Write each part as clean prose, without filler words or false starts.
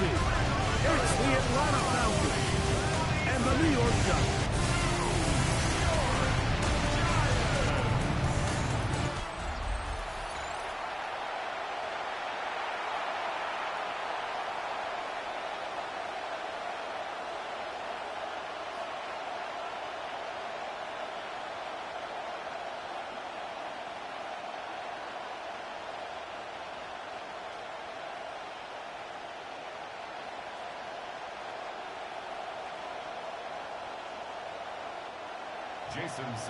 see. It's the Atlanta Falcons and the New York Giants.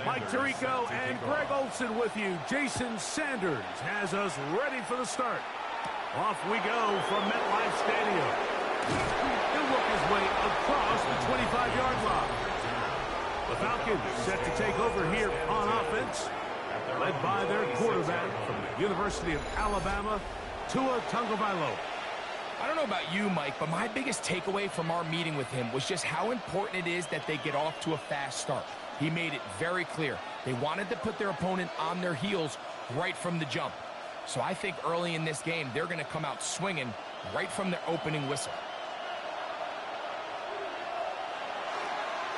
Mike Tirico and Greg Olson with you. Jason Sanders has us ready for the start. Off we go from MetLife Stadium. He'll work his way across the 25-yard line. The Falcons set to take over here on offense, led by their quarterback from the University of Alabama, Tua Tagovailoa. I don't know about you, Mike, but my biggest takeaway from our meeting with him was just how important it is that they get off to a fast start. He made it very clear. They wanted to put their opponent on their heels right from the jump. So I think early in this game, they're going to come out swinging right from their opening whistle.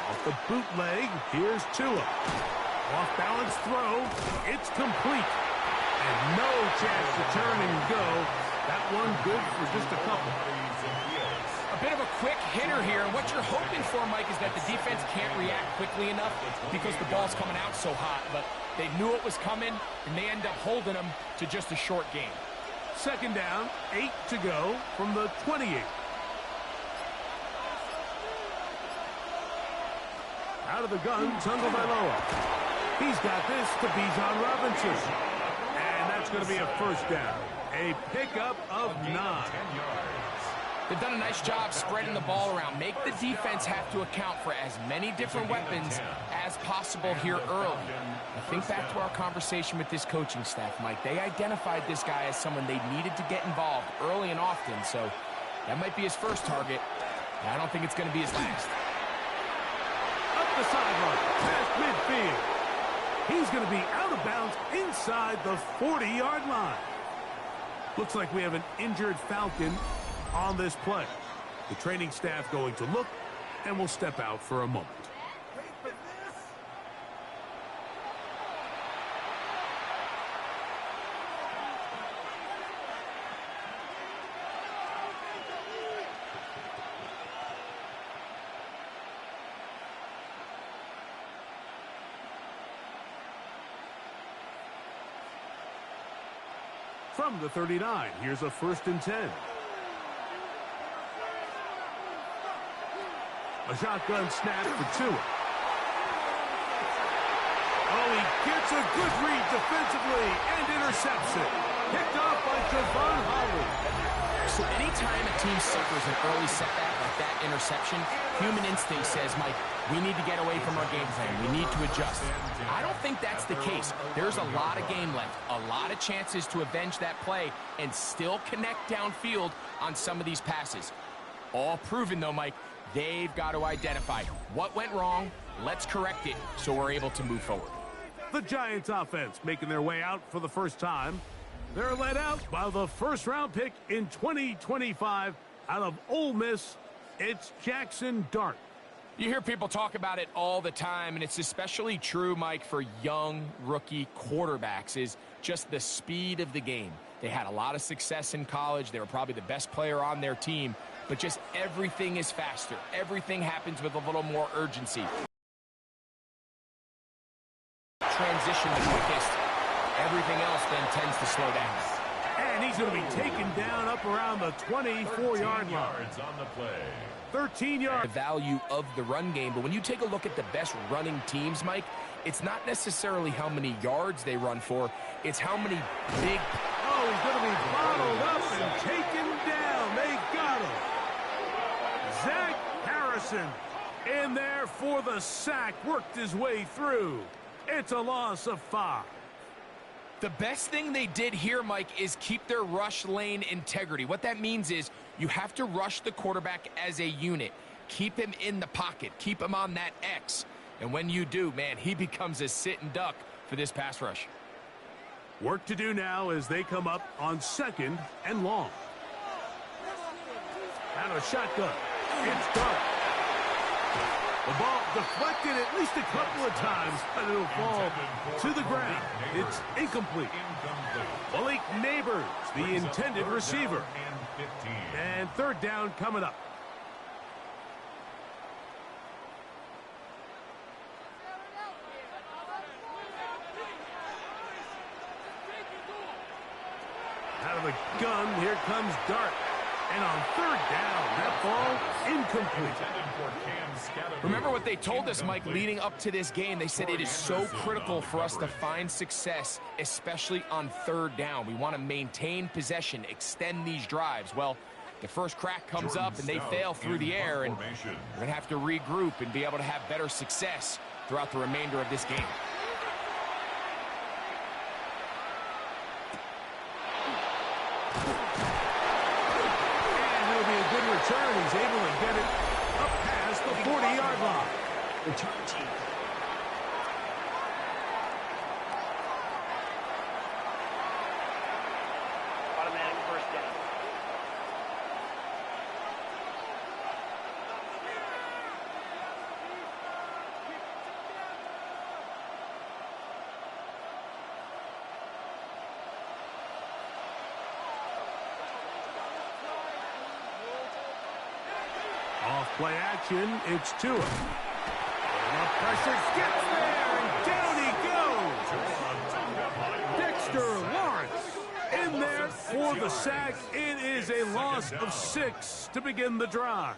Off the bootleg, here's Tua. Off-balance throw, it's complete. And no chance to turn and go. That one good for just a couple. A bit of a quick hitter here, and what you're hoping for, Mike, is that the defense can't react quickly enough because the ball's coming out so hot, but they knew it was coming, and they end up holding them to just a short game. Second down, 8 to go from the 28. Out of the gun, Tagovailoa. He's got this to Bijan Robinson. And that's going to be a first down. A pickup of 9. They've done a nice job spreading the ball around. Make the defense have to account for as many different weapons as possible here early. I think back to our conversation with this coaching staff, Mike. They identified this guy as someone they needed to get involved early and often, so that might be his first target. I don't think it's going to be his last. Up the sideline, past midfield. He's going to be out of bounds inside the 40-yard line. Looks like we have an injured Falcon on this play. The training staff going to look, and will step out for a moment. From the 39, here's a 1st and 10. A shotgun snap for Tua. Oh, he gets a good read defensively and intercepts it. Picked off by Javon Holland. So anytime a team suffers an early setback like that interception, human instinct says, Mike, we need to get away from our game plan. We need to adjust. I don't think that's the case. There's a lot of game left, a lot of chances to avenge that play and still connect downfield on some of these passes. All proven, though, Mike, they've got to identify what went wrong, let's correct it so we're able to move forward. The Giants offense making their way out for the first time. They're led out by the first-round pick in 2025 out of Ole Miss. It's Jackson Dart. You hear people talk about it all the time, and it's especially true, Mike, for young rookie quarterbacks, is just the speed of the game. They had a lot of success in college. They were probably the best player on their team, but just everything is faster. Everything happens with a little more urgency. Transition the quickest. Everything else then tends to slow down. And he's going to be taken down up around the 24-yard line. On the play. 13 yards. The value of the run game, but when you take a look at the best running teams, Mike, it's not necessarily how many yards they run for, it's how many big... Oh, he's going to be bottled up and taken down. They got him. Zach Harrison in there for the sack, worked his way through. It's a loss of 5. The best thing they did here, Mike, is keep their rush lane integrity. What that means is you have to rush the quarterback as a unit. Keep him in the pocket. Keep him on that X. And when you do, man, he becomes a sitting duck for this pass rush. Work to do now as they come up on 2nd and long. Out of the shotgun. It's Dart. The ball deflected at least a couple of times, but it'll fall to the ground. It's incomplete. Malik Neighbors, the intended receiver. And third down coming up. Out of the gun, here comes Dart. And on third down, that ball incomplete. Remember what they told us, Mike, leading up to this game. They said it is so critical for us to find success, especially on third down. We want to maintain possession, extend these drives. Well, the first crack comes up and they fail through the air, and we're going to have to regroup and be able to have better success throughout the remainder of this game. Return. He's able to get it up past the 40-yard line. Return team. Automatic first down. Off play action, it's Tua. Enough pressure, gets there, and down he goes. Dexter Lawrence in there for the sack. It is a loss of 6 to begin the drive.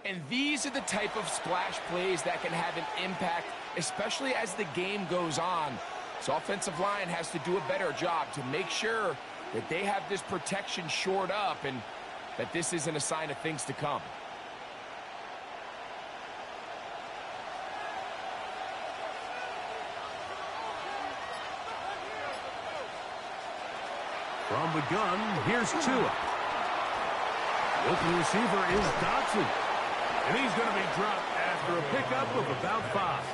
And these are the type of splash plays that can have an impact, especially as the game goes on. So offensive line has to do a better job to make sure that they have this protection shored up and that this isn't a sign of things to come. From the gun, here's Tua. The open receiver is Dotson. And he's going to be dropped after a pickup of about 5.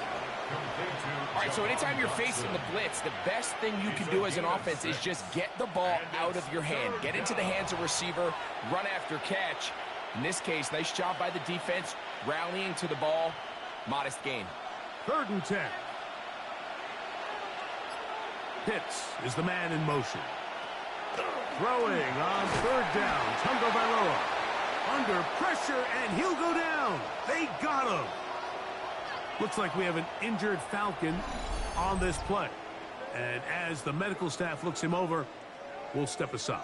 All right, so anytime you're facing the blitz, the best thing you can do as an offense is just get the ball out of your hand. Get into the hands of receiver, run after catch. In this case, nice job by the defense, rallying to the ball. Modest gain. 3rd and 10. Pitts is the man in motion. Throwing on 3rd down. Tagovailoa under pressure, and he'll go down. They got him. Looks like we have an injured Falcon on this play. And as the medical staff looks him over, we'll step aside.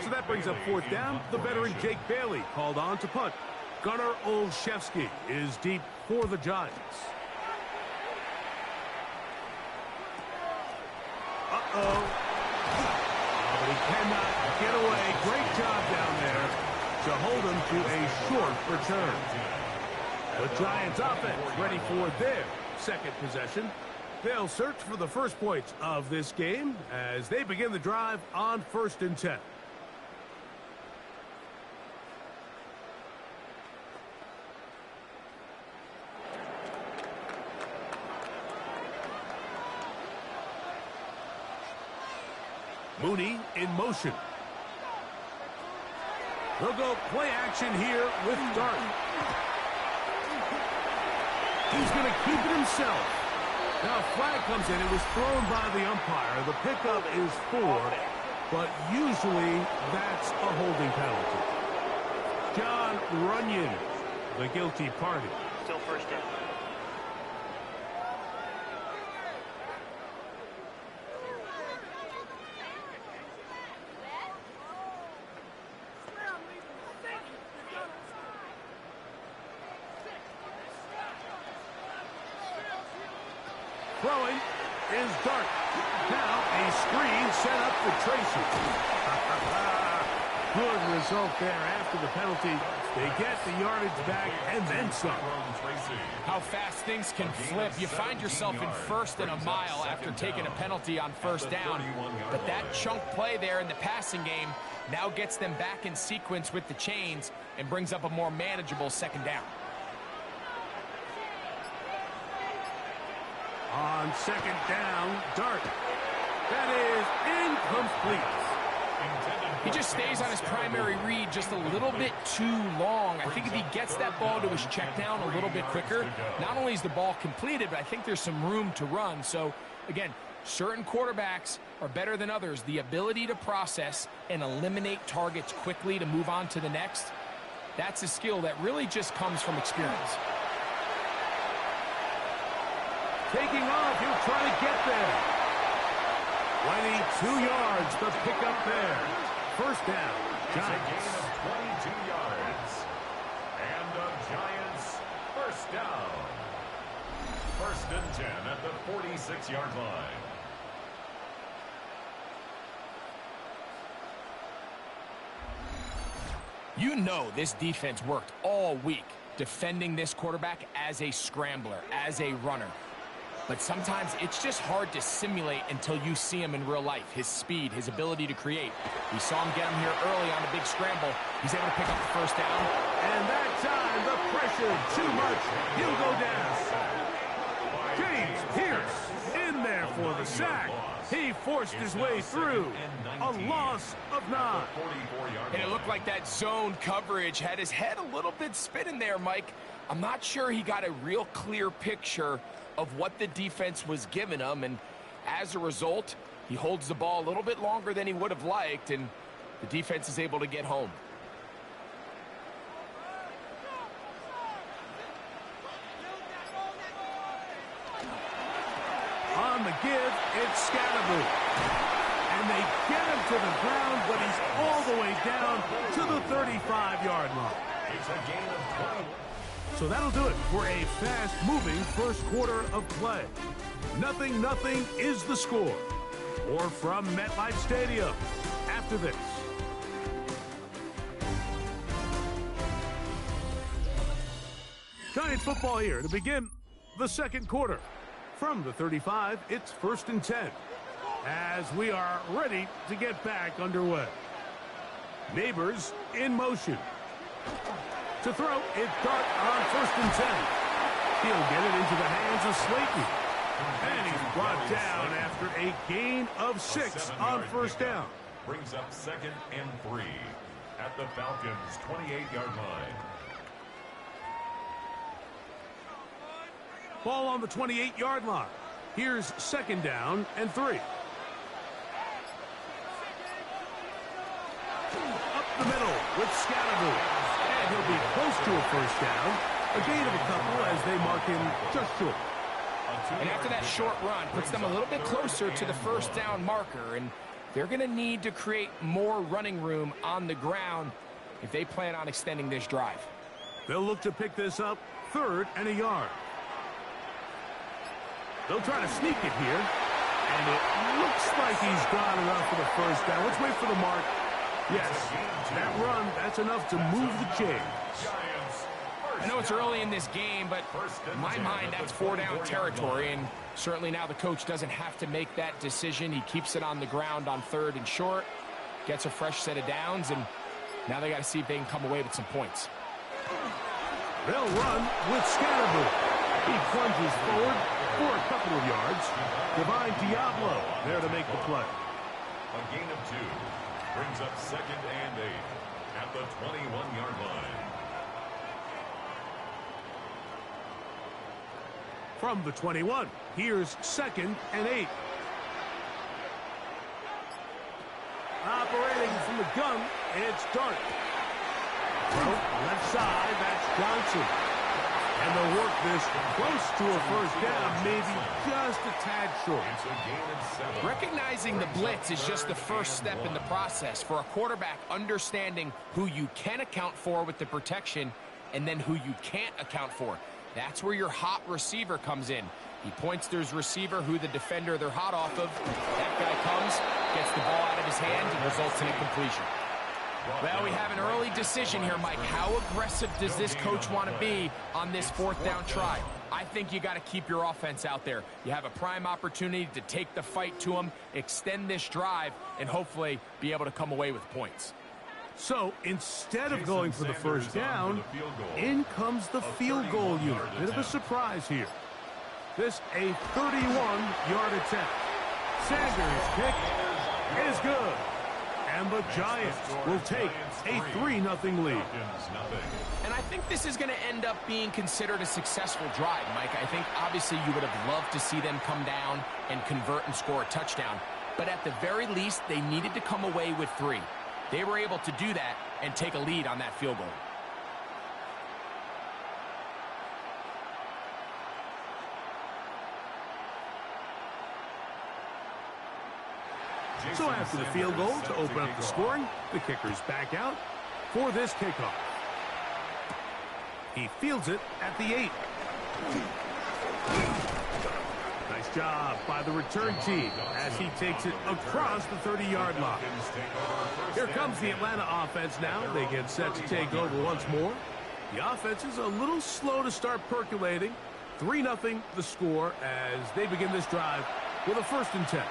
So that brings up 4th down. The veteran Jake Bailey called on to punt. Gunnar Olszewski is deep for the Giants. Uh-oh. But he cannot get away. Great job down there to hold him to a short return. The Giants offense ready for their 2nd possession. They'll search for the first points of this game as they begin the drive on 1st and 10. Mooney in motion. They'll go play action here with Dart. He's going to keep it himself. Now a flag comes in. It was thrown by the umpire. The pickup is 4, but usually that's a holding penalty. John Runyon, the guilty party. Still first down. Throwing is Dart. Now a screen set up for Tracy. Good result there after the penalty. They get the yardage back and then some. How fast things can flip. You find yourself in first and a mile after taking a penalty on first down. But that chunk play there in the passing game now gets them back in sequence with the chains and brings up a more manageable second down. On second down, Dart. That is incomplete. He just stays on his primary read just a little bit too long. I think if he gets that ball to his check down a little bit quicker, not only is the ball completed, but I think there's some room to run. So, again, certain quarterbacks are better than others. The ability to process and eliminate targets quickly to move on to the next, that's a skill that really just comes from experience. Taking off, he'll try to get there. 22 yards to pick up there. First down, Giants. 22 yards. And the Giants, first down. First and 10 at the 46-yard line. You know this defense worked all week defending this quarterback as a scrambler, as a runner. But sometimes it's just hard to simulate until you see him in real life. His speed, his ability to create. We saw him get him here early on a big scramble. He's able to pick up the first down. And that time, the pressure too much. He'll go down. James Pierce in there for the sack. He forced his way through. A loss of 9. And it looked like that zone coverage had his head a little bit spinning there, Mike. I'm not sure he got a real clear picture of what the defense was giving him, and as a result, he holds the ball a little bit longer than he would have liked, and the defense is able to get home. On the give, it's Scatterboot. And they get him to the ground, but he's all the way down to the 35-yard line. It's a gain of 20. So that'll do it for a fast-moving first quarter of play. 0-0 is the score. More from MetLife Stadium after this. Giants football here to begin the second quarter. From the 35, it's first and 10. As we are ready to get back underway. Neighbors in motion. To throw, it's Dart on first and 10. He'll get it into the hands of Slayton. And he's brought down after a gain of 6 on first down. Brings up second and 3 at the Falcons' 28-yard line. Ball on the 28-yard line. Here's second down and 3. Up the middle with Scatterboot. And he'll be close to a first down. A gain of a couple as they mark him just short. And after that short run, puts them a little bit closer to the first down marker. And they're going to need to create more running room on the ground if they plan on extending this drive. They'll look to pick this up 3rd and a yard. They'll try to sneak it here. And it looks like he's got enough for the first down. Let's wait for the mark. Yes, that run, that's enough to move the chains. I know it's early in this game, but in my mind, that's 4-down territory, and certainly now the coach doesn't have to make that decision. He keeps it on the ground on 3rd and short, gets a fresh set of downs, and now they got to see if they can come away with some points. They'll run with Scatterboot. He plunges forward for a couple of yards. Divine Diablo there to make the play. A gain of 2. Brings up second and 8 at the 21-yard line. From the 21, here's second and 8. Operating from the gun, it's Dart. Left side, that's Johnson. And they'll work this close to a first down, maybe just a tad short. It's a gain of 7. Recognizing the blitz is just the first step in the process for a quarterback understanding who you can account for with the protection and then who you can't account for. That's where your hot receiver comes in. He points to his receiver, who the defender they're hot off of. That guy comes, gets the ball out of his hand, and results in a completion. Well, we have an early decision here, Mike. How aggressive does this coach want to be on this fourth down try? I think you got to keep your offense out there. You have a prime opportunity to take the fight to them, extend this drive, and hopefully be able to come away with points. So instead of going for the first down, in comes the field goal unit. Bit of a surprise here. This a 31-yard attempt. Sanders' kick is good. And the Giants will take a 3-0 lead. And I think this is going to end up being considered a successful drive, Mike. I think obviously you would have loved to see them come down and convert and score a touchdown. But at the very least, they needed to come away with 3. They were able to do that and take a lead on that field goal. So after the field goal to open up the scoring, the kicker's back out for this kickoff. He fields it at the 8. Nice job by the return team as he takes it across the 30-yard line. Here comes the Atlanta offense now. They get set to take over once more. The offense is a little slow to start percolating. 3-0 the score as they begin this drive with a 1st and 10.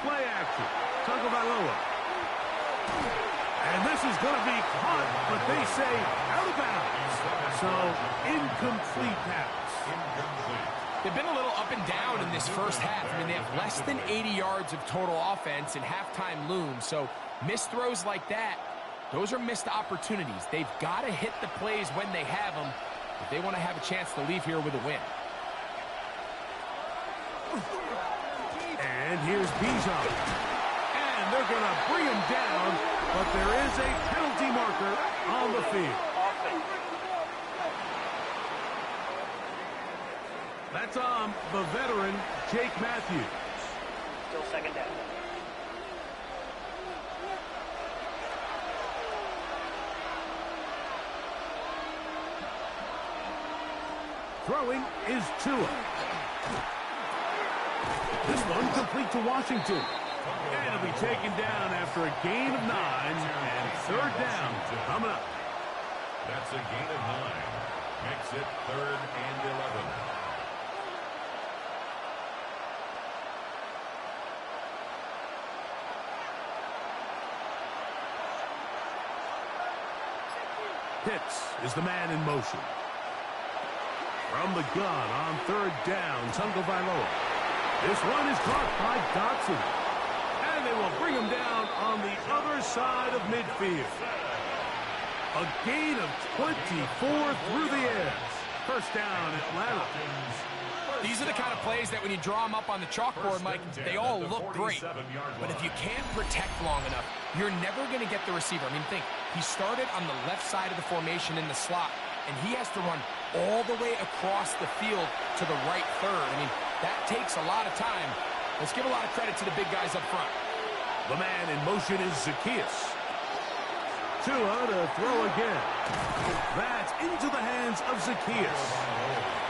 Play action. Tagovailoa. And this is going to be caught, but they say out of bounds. So, incomplete pass. They've been a little up and down in this first half. I mean, they have less than 80 yards of total offense and halftime looms. So, missed throws like that, those are missed opportunities. They've got to hit the plays when they have them if they want to have a chance to leave here with a win. And here's Bijan. And they're going to bring him down, but there is a penalty marker on the field. That's on the veteran, Jake Matthews. Still 2nd down. Throwing is Tua. This one complete to Washington. And it'll be taken down after a gain of 9 and 3rd down coming up. That's a gain of 9. Makes it 3rd and 11. Pitts is the man in motion. From the gun on 3rd down, Tagovailoa. This one is caught by Dotson. And they will bring him down on the other side of midfield. A gain of 24 through the air. 1st down, Atlanta. These are the kind of plays that when you draw them up on the chalkboard, Mike, they all look great. But if you can't protect long enough, you're never going to get the receiver. I mean, think, he started on the left side of the formation in the slot, and he has to run all the way across the field to the right 3rd. I mean, that takes a lot of time. Let's give a lot of credit to the big guys up front. The man in motion is Zacchaeus. Tua to throw again. That's into the hands of Zacchaeus.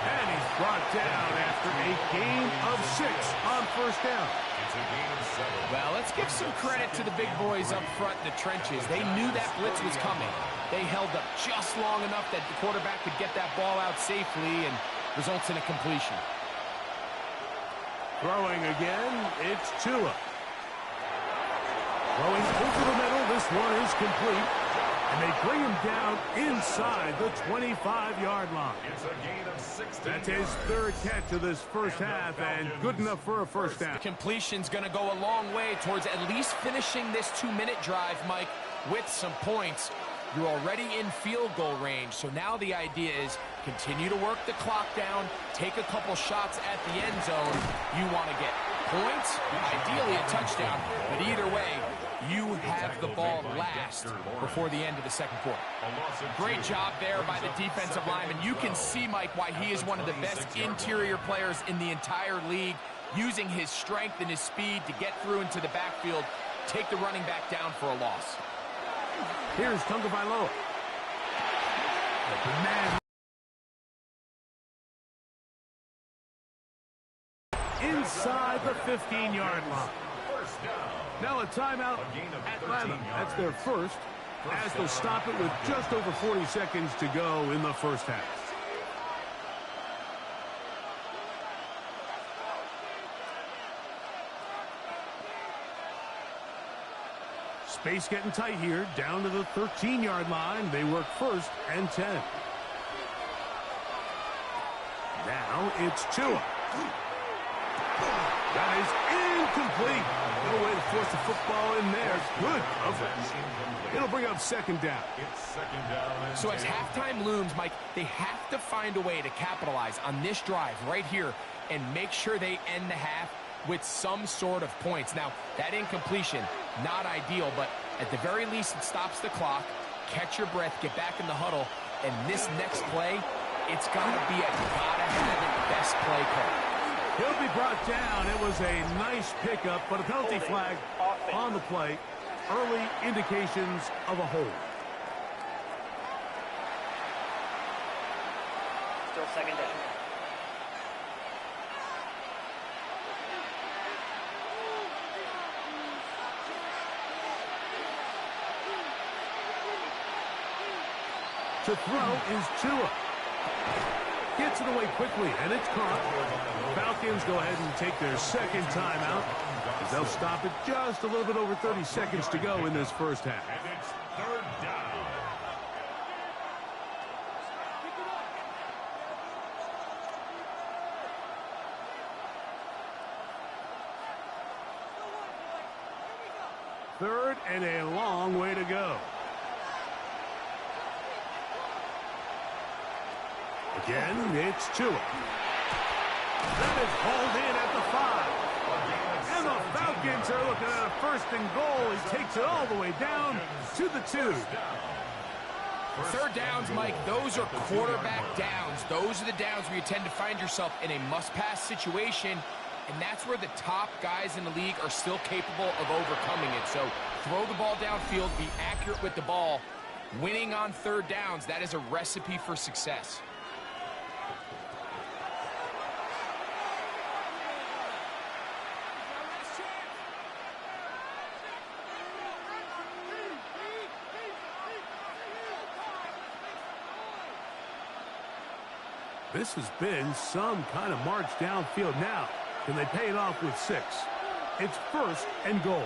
And he's brought down after a gain of 6 on 1st down. It's a gain of 7. Well, let's give some credit to the big boys up front in the trenches. They knew that blitz was coming. They held up just long enough that the quarterback could get that ball out safely and results in a completion. Throwing again, it's Tua. Throwing over the middle, this one is complete. And they bring him down inside the 25-yard line. It's a gain of 16. That's his 3rd catch of this first half, and good enough for a 1st down. Completion's going to go a long way towards at least finishing this 2-minute drive, Mike, with some points. You're already in field goal range, so now the idea is continue to work the clock down, take a couple shots at the end zone. You want to get points, ideally a touchdown, but either way, you have the ball last before the end of the 2nd quarter. Great job there by the defensive lineman. You can see, Mike, why he is one of the best interior players in the entire league. using his strength and his speed to get through into the backfield, take the running back down for a loss. Here's Tagovailoa. Open man. Inside the 15-yard line. Now a timeout, Atlanta. That's their first, as they'll stop it with just over 40 seconds to go in the first half. Space getting tight here, down to the 13-yard line. They work first and 10. Now it's Tua. That is incomplete. No way to force the football in there. Good coverage. It'll bring up second down. So as halftime looms, Mike, they have to find a way to capitalize on this drive right here and make sure they end the half with some sort of points. Now, that incompletion, not ideal, but at the very least it stops the clock. Catch your breath, get back in the huddle, and this next play, it's got to be a gotta-have-it best play call. He'll be brought down. It was a nice pickup, but a penalty flag on the play. Early indications of a hold. Still second down. To throw is Tua. Gets it away quickly, and it's caught. Falcons go ahead and take their second timeout, as they'll stop it just a little bit over 30 seconds to go in this first half. And it's third down. Third and a long way to go. Again, it's Tua. That is hauled in at the 5. And the Falcons are looking at a first and goal. He takes it all the way down to the 2. Third downs, Mike, those are quarterback downs. Those are the downs where you tend to find yourself in a must-pass situation, and that's where the top guys in the league are still capable of overcoming it. So throw the ball downfield, be accurate with the ball. Winning on third downs, that is a recipe for success. This has been some kind of march downfield. Now, can they pay it off with 6? It's first and goal.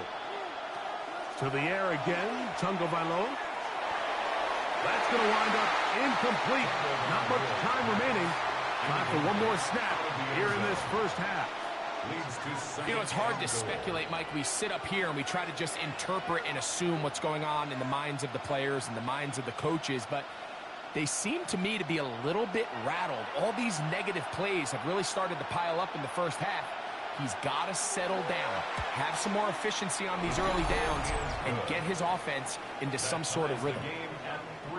To the air again, Tagovailoa. That's going to wind up incomplete. Not much time remaining. Time for one more snap here in this first half. You know, it's hard to speculate, Mike. We sit up here and we try to just interpret and assume what's going on in the minds of the players and the minds of the coaches, but they seem to me to be a little bit rattled. All these negative plays have really started to pile up in the first half. He's got to settle down, have some more efficiency on these early downs, and get his offense into some sort of rhythm.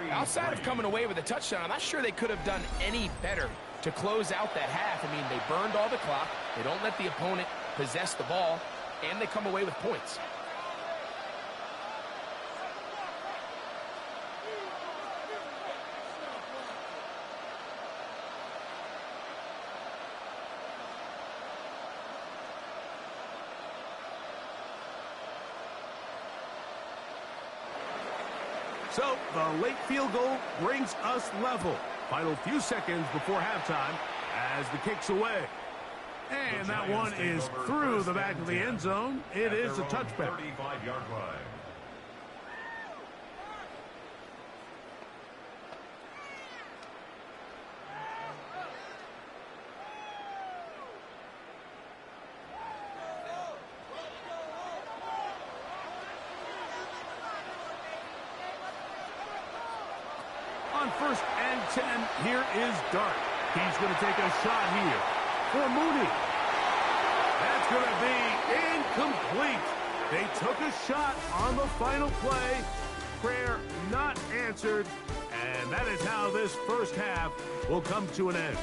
Outside of coming away with a touchdown, I'm not sure they could have done any better to close out that half. I mean, they burned all the clock, they don't let the opponent possess the ball, and they come away with points. So the late field goal brings us level. Final few seconds before halftime as the kick's away. And that one is through the back of the end zone. It is a touchback. 35-yard line. On first and 10, here is Dart. He's going to take a shot here for Mooney. That's going to be incomplete. They took a shot on the final play. Prayer not answered. And that is how this first half will come to an end.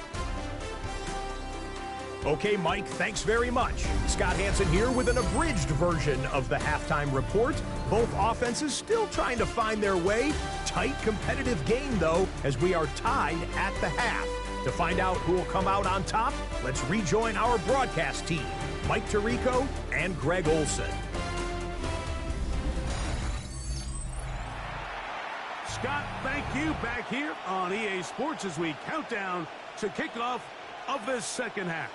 Okay, Mike, thanks very much. Scott Hansen here with an abridged version of the halftime report. Both offenses still trying to find their way. Tight, competitive game, though, as we are tied at the half. To find out who will come out on top, let's rejoin our broadcast team, Mike Tirico and Greg Olson. Scott, thank you. Back here on EA Sports as we count down to kickoff of this second half.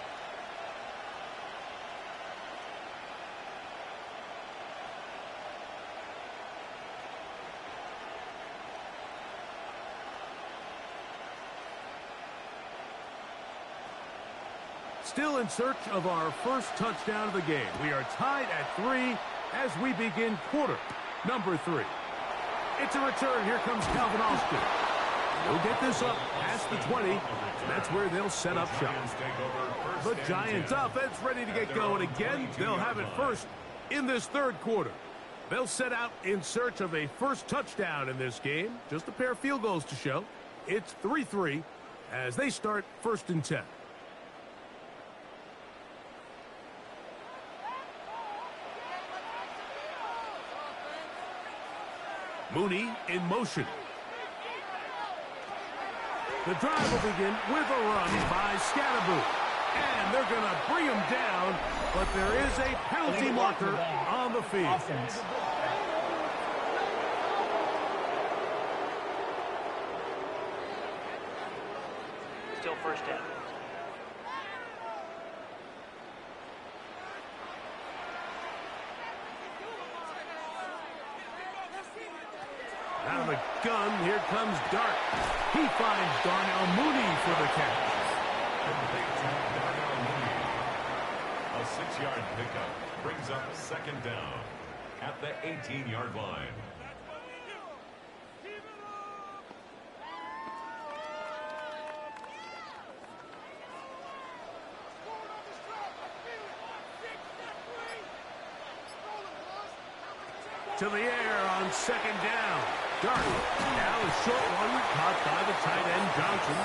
Still in search of our first touchdown of the game. We are tied at 3 as we begin quarter number 3. It's a return. Here comes Calvin Austin. He'll get this up past the 20. That's where they'll set up shop. The Giants offense ready to get going again. They'll have it first in this third quarter. They'll set out in search of a first touchdown in this game. Just a pair of field goals to show. It's 3-3 as they start 1st and 10. Mooney in motion. The drive will begin with a run by Scatterboot. And they're going to bring him down, but there is a penalty marker on the field. Still first down. Out of the gun, here comes Dart. He finds Darnell Mooney for the catch. A 6-yard pickup brings up 2nd down at the 18-yard line. To the air on 2nd down. Dart. Now a short one caught by the tight end Johnson.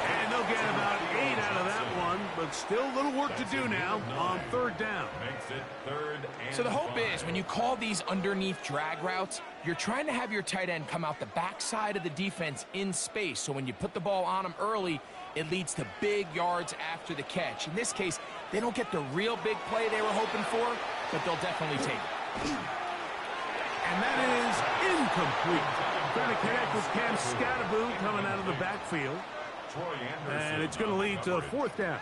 And they'll get about 8 out of that one, but still a little work to do now on 3rd down. Makes it 3rd and So the hope 5. is when you call these underneath drag routes, you're trying to have your tight end come out the backside of the defense in space. So when you put the ball on him early, it leads to big yards after the catch. In this case, they don't get the real big play they were hoping for, but they'll definitely take it. And that is incomplete. Trying to connect with Cam Scatterboot coming out of the backfield. And it's going to lead to 4th down.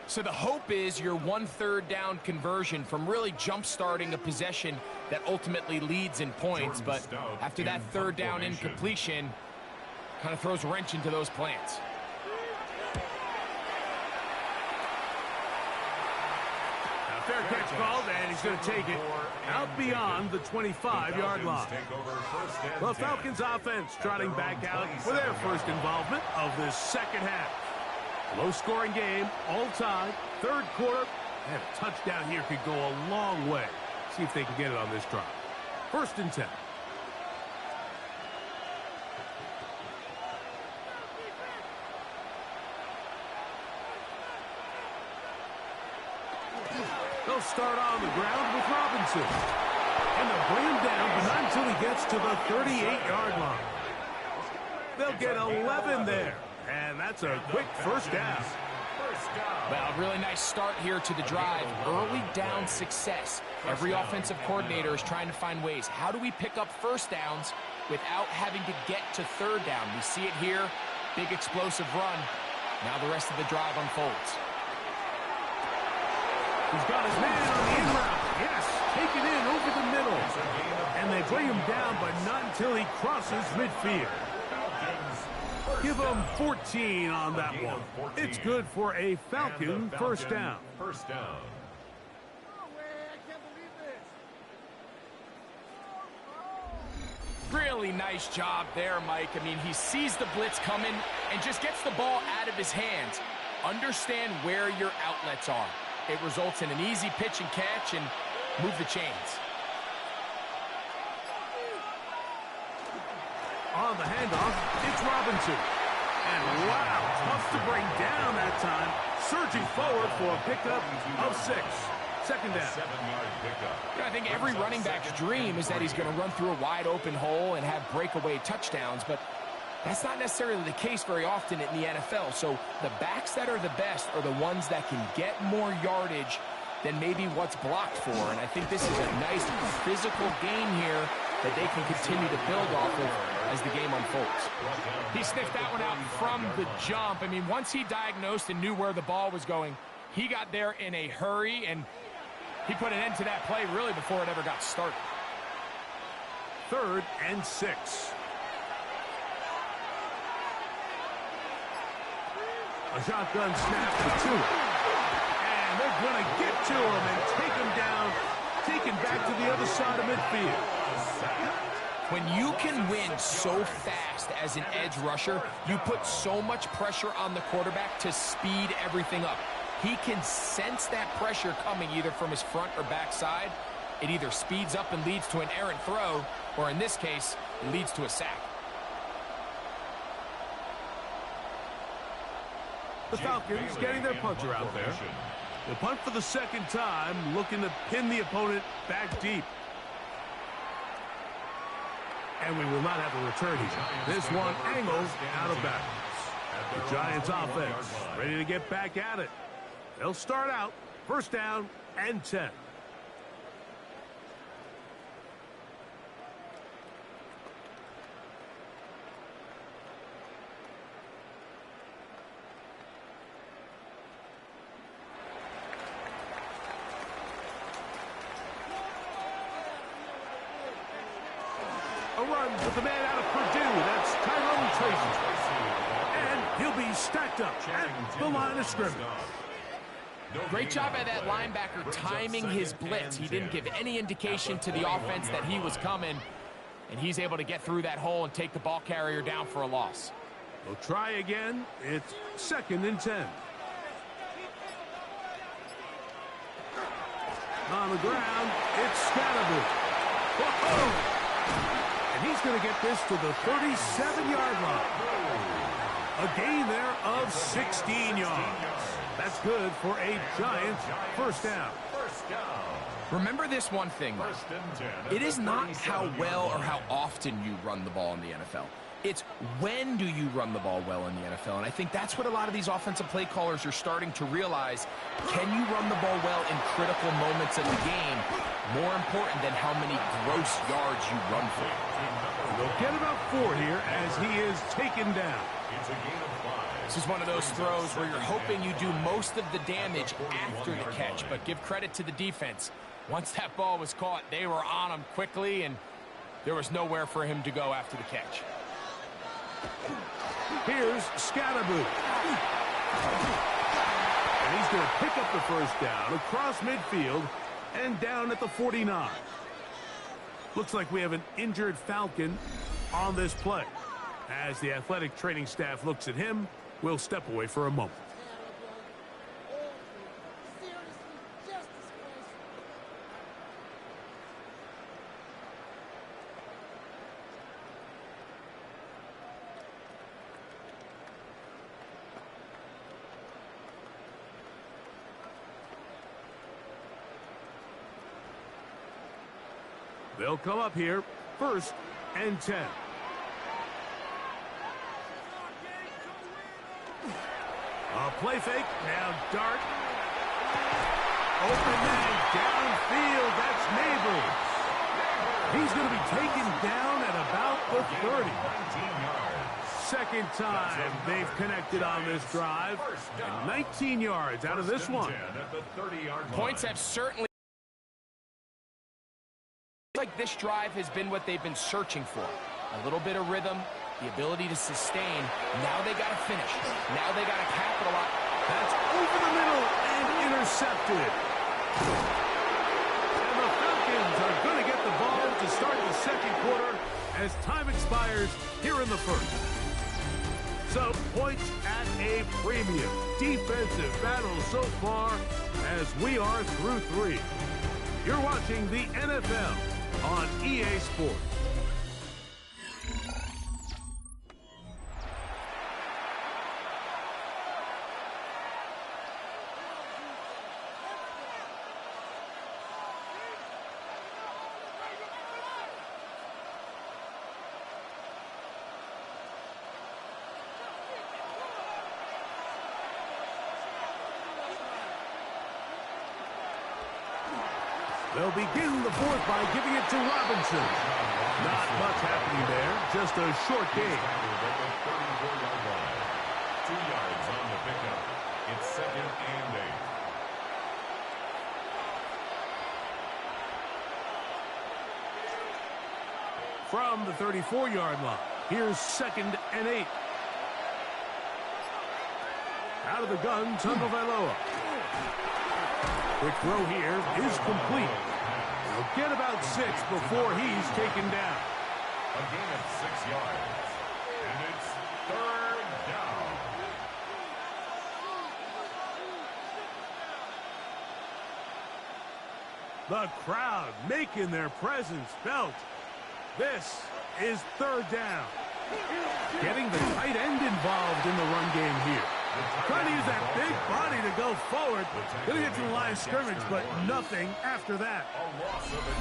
So the hope is your 1/3 down conversion from really jump-starting a possession that ultimately leads in points. But after that 3rd down incompletion, kind of throws a wrench into those plans. Fair catch called, and he's going to take it out beyond the 25-yard line. The Falcons offense trotting back out for their first involvement of this second half. Low-scoring game, all tied, 3rd quarter, and a touchdown here could go a long way. See if they can get it on this drive. 1st and 10. They'll start on the ground with Robinson. And they'll bring him down, but not until he gets to the 38-yard line. They'll get 11 there. And that's a quick 1st down. Well, really nice start here to the drive. Early down success. Every offensive coordinator is trying to find ways. How do we pick up 1st downs without having to get to 3rd down? We see it here. Big explosive run. Now the rest of the drive unfolds. He's got his man on the in route. Yes, take it in over the middle. And they bring him down, but not until he crosses midfield. Give him 14 on that one. It's good for a Falcon 1st down. 1st down. Really nice job there, Mike. I mean, he sees the blitz coming and just gets the ball out of his hands. Understand where your outlets are. It results in an easy pitch and catch and move the chains. On the handoff, it's Robinson. And wow, tough to bring down that time. surging forward for a pickup of 6. Second down. 7-yard pickup. I think every running back's dream is that he's going to run through a wide open hole and have breakaway touchdowns, but that's not necessarily the case very often in the NFL. So the backs that are the best are the ones that can get more yardage than maybe what's blocked for. And I think this is a nice physical game here that they can continue to build off of as the game unfolds. He sniffed that one out from the jump. I mean, once he diagnosed and knew where the ball was going, he got there in a hurry, and he put an end to that play really before it ever got started. 3rd and 6. A shotgun snap to Tua. And they're going to get to him and take him down, taken back to the other side of midfield. When you can win so fast as an edge rusher, you put so much pressure on the quarterback to speed everything up. He can sense that pressure coming either from his front or back side. It either speeds up and leads to an errant throw, or in this case, it leads to a sack. The Falcons getting their puncher out there. They'll punt for the second time, looking to pin the opponent back deep. And we will not have a return here. This one angles out of bounds. The Giants offense ready to get back at it. They'll start out 1st down and 10. A run with the man out of Purdue. That's Tyrone Tracy. And he'll be stacked up at the line of scrimmage. Great job by that linebacker timing his blitz. He didn't give any indication to the offense that he was coming, and he's able to get through that hole and take the ball carrier down for a loss. We'll try again. It's 2nd and 10. On the ground, it's Scatterby. And he's going to get this to the 37-yard line. A gain there of 16 yards. That's good for a Giants 1st down. Remember this one thing, though. It is not how well or how often you run the ball in the NFL. It's when do you run the ball well in the NFL. And I think that's what a lot of these offensive play callers are starting to realize. Can you run the ball well in critical moments of the game? More important than how many gross yards you run for. They'll get about 4 here as he is taken down. It's a gain of 5. This is one of those throws where you're hoping you do most of the damage after the catch, but give credit to the defense. Once that ball was caught, they were on him quickly, and there was nowhere for him to go after the catch. Here's Scatterby. And he's going to pick up the 1st down across midfield and down at the 49. Looks like we have an injured Falcon on this play. As the athletic training staff looks at him, we'll step away for a moment. They'll come up here 1st and 10. A play fake, now dart. Open man downfield, that's Neighbors. He's going to be taken down at about the 30. 2nd time they've connected on this drive. And 19 yards out of this one. Points have certainly... like this drive has been what they've been searching for. A little bit of rhythm, the ability to sustain. Now they got to finish. Now they got to capitalize. That's over the middle and intercepted. And the Falcons are going to get the ball to start the 2nd quarter as time expires here in the 1st. So points at a premium. Defensive battle so far as we are through 3. You're watching the NFL on EA Sports. They'll begin the fourth by giving it to Robinson. Not much happening there, just a short gain. 2 yards on the pickup. It's 2nd and 8. From the 34-yard line, here's 2nd and 8. Out of the gun, Tagovailoa. Quick throw here is complete. He'll get about 6 before he's taken down. A gain of 6 yards. And it's 3rd down. The crowd making their presence felt. This is 3rd down. Getting the tight end involved in the run game here. Trying to use that big body to go forward. Going to get to the line of scrimmage, but nothing after that.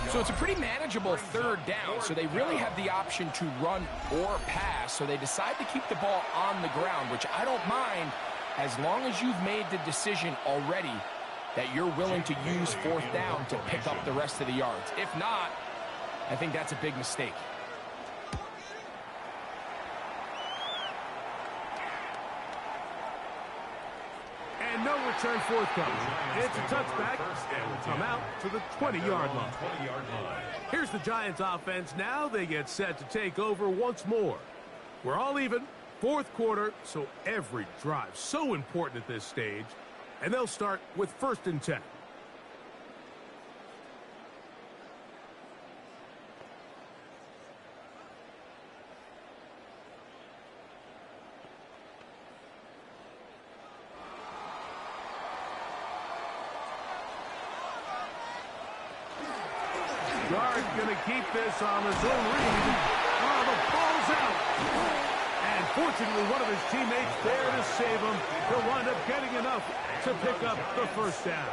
So it's a pretty manageable 3rd down, so they really have the option to run or pass, so they decide to keep the ball on the ground, which I don't mind as long as you've made the decision already that you're willing to use 4th down to pick up the rest of the yards. If not, I think that's a big mistake. And no return forthcoming. It's a touchback, and will come out to the 20-yard line. Here's the Giants offense. Now they get set to take over once more. We're all even, 4th quarter, so every drive so important at this stage. And they'll start with 1st and 10. Guard going to keep this on his own read. Oh, the ball's out. And fortunately, one of his teammates there to save him. He'll wind up getting enough to pick up the 1st down.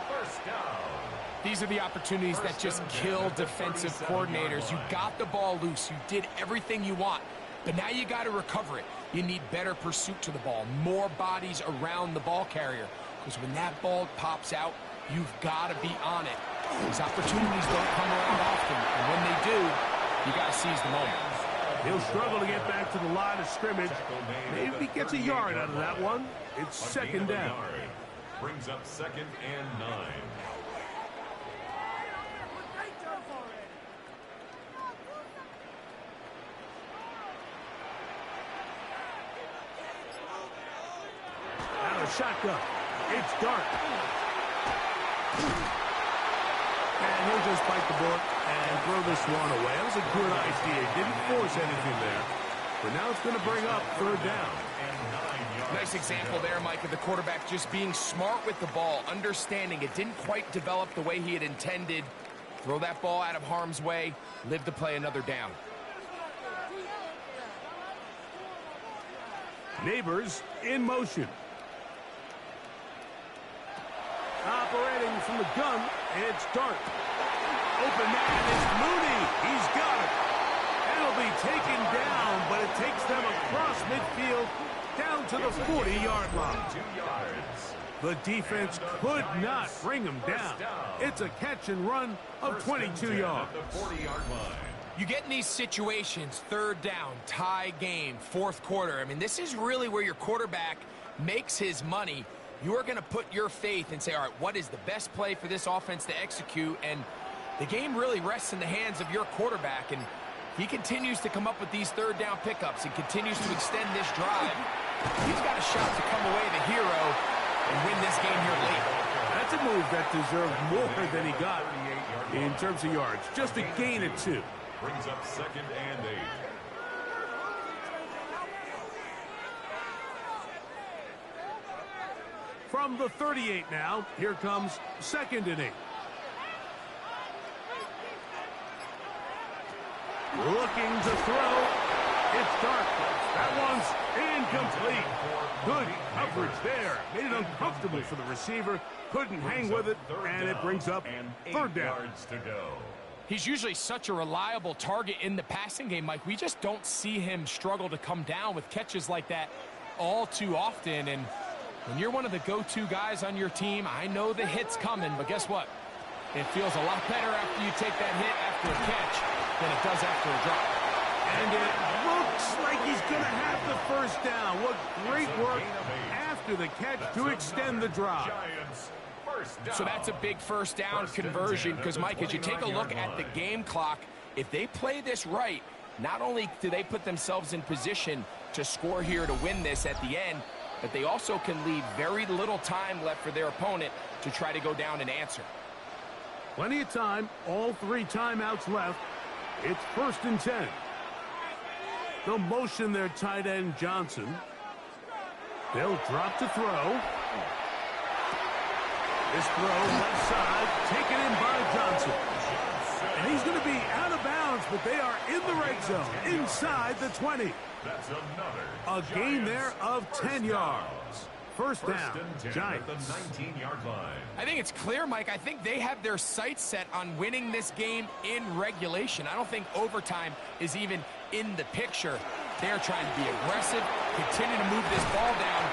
These are the opportunities that just kill defensive coordinators. You got the ball loose. You did everything you want. But now you got to recover it. You need better pursuit to the ball, more bodies around the ball carrier. Because when that ball pops out, you've got to be on it. These opportunities don't come around often, and when they do, you got to seize the moment. He'll struggle to get back to the line of scrimmage. Maybe he gets a yard out of that one. It's 2nd down. Brings up 2nd and 9. Out of shotgun. It's Dart. And he'll just bite the bullet and throw this one away. That was a good idea. Didn't force anything there. But now it's going to bring up 3rd down. Nice example there, Mike, of the quarterback just being smart with the ball, understanding it didn't quite develop the way he had intended. Throw that ball out of harm's way, live to play another down. Neighbors in motion. Operating from the gun, it's Dart. Open man is Mooney. He's got it. It'll be taken down, but it takes them across midfield down to the 40-yard line. 2 yards. The defense could not bring him down. It's a catch and run of 22 yards. At the 40-yard line. You get in these situations, 3rd down, tie game, 4th quarter. I mean, this is really where your quarterback makes his money. You're going to put your faith and say, all right, what is the best play for this offense to execute? And the game really rests in the hands of your quarterback. And he continues to come up with these 3rd down pickups and continues to extend this drive. He's got a shot to come away the hero and win this game here late. That's a move that deserved more than he got in terms of yards. Just a gain of 2. Brings up 2nd and 8. From the 38 now, here comes 2nd and 8. Looking to throw. It's Dart. That one's incomplete. Good coverage there. Made it uncomfortable for the receiver. Couldn't hang with it, and it brings up 3rd down. Yards to go. He's usually such a reliable target in the passing game, Mike. We just don't see him struggle to come down with catches like that all too often. And when you're one of the go-to guys on your team, I know the hit's coming, but guess what? It feels a lot better after you take that hit after a catch than it does after a drop. And it looks like he's going to have the first down. What great work after the catch to extend the drive. So that's a big first down conversion because, Mike, as you take a look at the game clock, if they play this right, not only do they put themselves in position to score here to win this at the end, but they also can leave very little time left for their opponent to try to go down and answer. Plenty of time, all 3 timeouts left. It's 1st and 10. They'll motion their tight end Johnson. They'll drop to throw. This throw left side, taken in by Johnson. And he's going to be out of bounds, but they are in the red zone, inside the 20. That's another. A gain there of 10 yards. First down, Giants. At the 19-yard line. I think it's clear, Mike. I think they have their sights set on winning this game in regulation. I don't think overtime is even in the picture. They're trying to be aggressive, continue to move this ball down.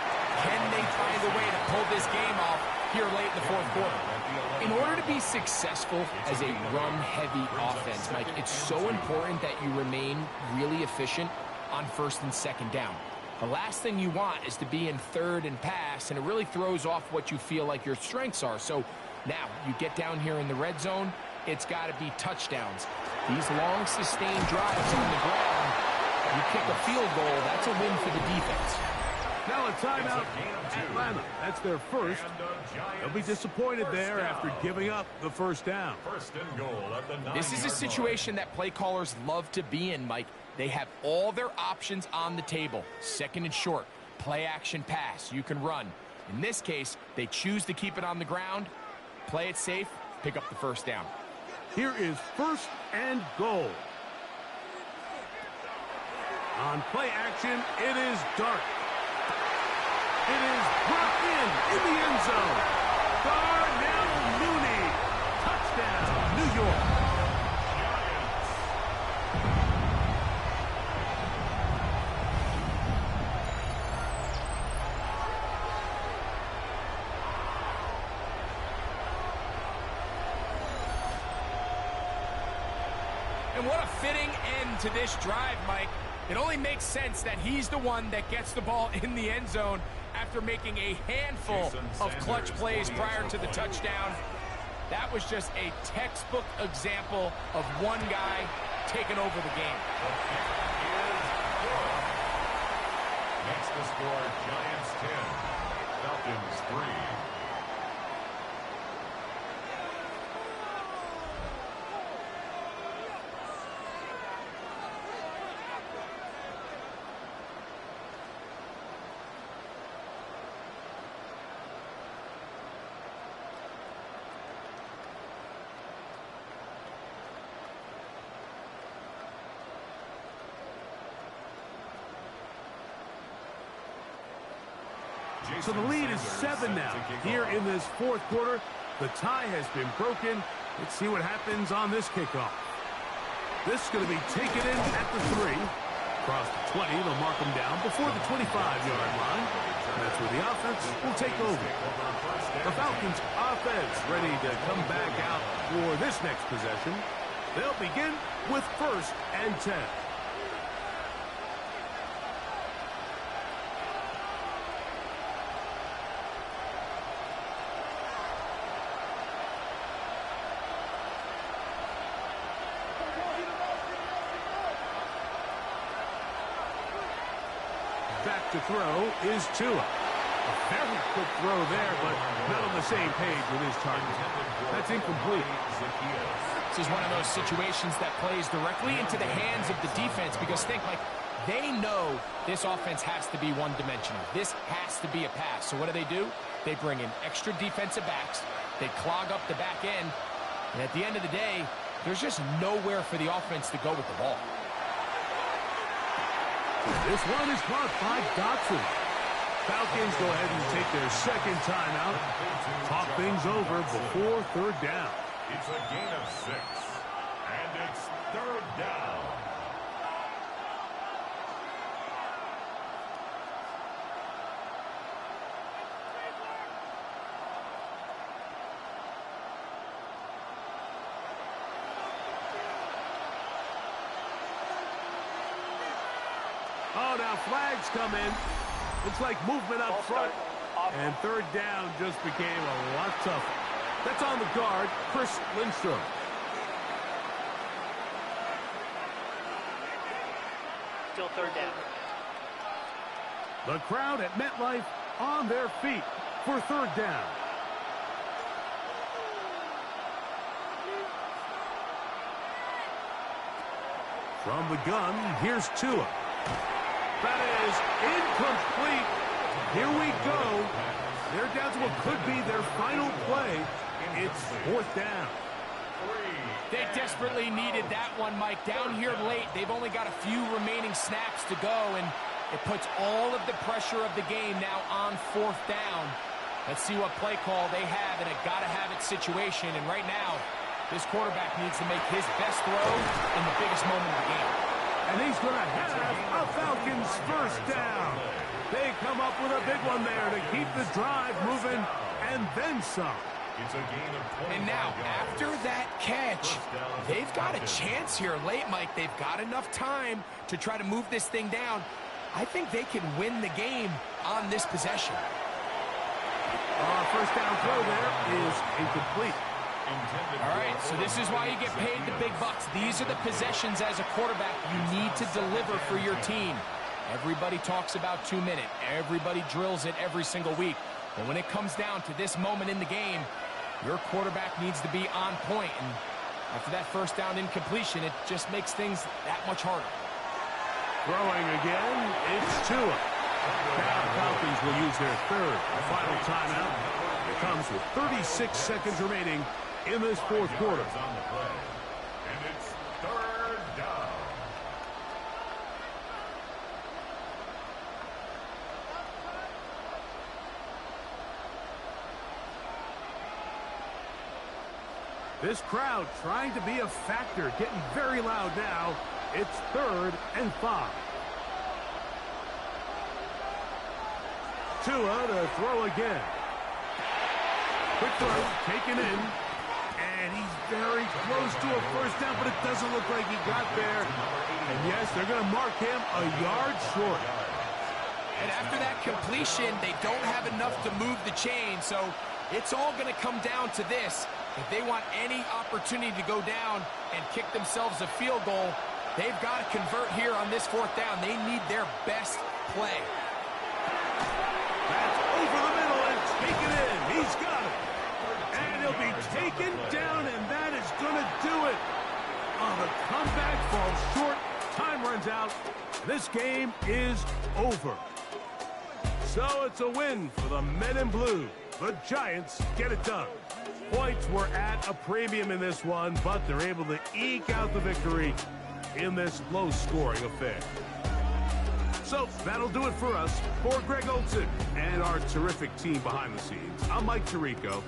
Can they find a way to pull this game off here late in the 4th quarter? In order to be successful as a run-heavy offense, Mike, it's so important that you remain really efficient on 1st and 2nd down. The last thing you want is to be in 3rd and pass, and it really throws off what you feel like your strengths are. So now you get down here in the red zone, it's got to be touchdowns. These long, sustained drives on the ground, you kick a field goal, that's a win for the defense. Now a timeout, Atlanta. That's their first. They'll be disappointed there after giving up the first down. First and goal at the 9-yard This is a situation that play callers love to be in, Mike. They have all their options on the table. 2nd and short, play action pass, you can run. In this case, they choose to keep it on the ground, play it safe, pick up the first down. Here is 1st and goal. On play action, it is Dart. It is brought in the end zone. Darnell Mooney. Touchdown, New York. And what a fitting end to this drive, Mike. It only makes sense that he's the one that gets the ball in the end zone after making a handful of clutch plays prior to the touchdown. That was just a textbook example of one guy taking over the game. Next to score, Giants 10, Falcons 3. So the lead is 7 now. Here in this 4th quarter, the tie has been broken. Let's see what happens on this kickoff. This is going to be taken in at the 3. Across the 20, they'll mark them down before the 25-yard line. And that's where the offense will take over. The Falcons offense ready to come back out for this next possession. They'll begin with 1st and 10. Back to throw is Tua. A very quick throw there, but not on the same page with his target. That's incomplete. This is one of those situations that plays directly into the hands of the defense because think, like, they know this offense has to be one-dimensional. This has to be a pass. So what do? They bring in extra defensive backs. They clog up the back end. And at the end of the day, there's just nowhere for the offense to go with the ball. This one is caught by Dotson. Falcons go ahead and take their 2nd timeout. Talk things over before 3rd down. It's a gain of 6, and it's 3rd down. now flags come in. Looks like movement up front. And third down just became a lot tougher. That's on the guard, Chris Lindstrom. Still third down. The crowd at MetLife on their feet for third down. From the gun, here's Tua. That is incomplete. Here we go. They're down to what could be their final play. It's fourth down. They desperately needed that one, Mike. Down here late, they've only got a few remaining snaps to go, and it puts all of the pressure of the game now on fourth down. Let's see what play call they have in a gotta-have-it situation. And right now, this quarterback needs to make his best throw in the biggest moment of the game. And he's going to have a Falcons first down. They come up with a big one there to keep the drive moving, and then some. It's a gain of 25 And now, yards. after that catch, they've got a chance here late, Mike. They've got enough time to try to move this thing down. I think they can win the game on this possession. First down throw there is incomplete. All right, so this is why you get paid the big bucks. These are the possessions as a quarterback you need to deliver for your team. Everybody talks about 2 minutes. Everybody drills it every single week. But when it comes down to this moment in the game, your quarterback needs to be on point. And after that first down incompletion, it just makes things that much harder. Throwing again, it's Tua. Now the Falcons will use their third and final timeout. It comes with 36 seconds remaining in this fourth quarter. On the play. And it's third down. This crowd trying to be a factor, getting very loud now. It's third and 5. Tua to throw again. Quick throw, taken in. And he's very close to a first down, but it doesn't look like he got there. And yes, they're going to mark him a yard short. And after that completion, they don't have enough to move the chain. So it's all going to come down to this. If they want any opportunity to go down and kick themselves a field goal, they've got to convert here on this fourth down. They need their best play. That's over the middle and taken in. He's got it. And he'll be taken down, and that is going to do it. Oh, the comeback falls short. Time runs out. This game is over. So it's a win for the Men in Blue. The Giants get it done. Points were at a premium in this one, but they're able to eke out the victory in this low-scoring affair. So that'll do it for us. For Greg Olson and our terrific team behind the scenes, I'm Mike Tirico.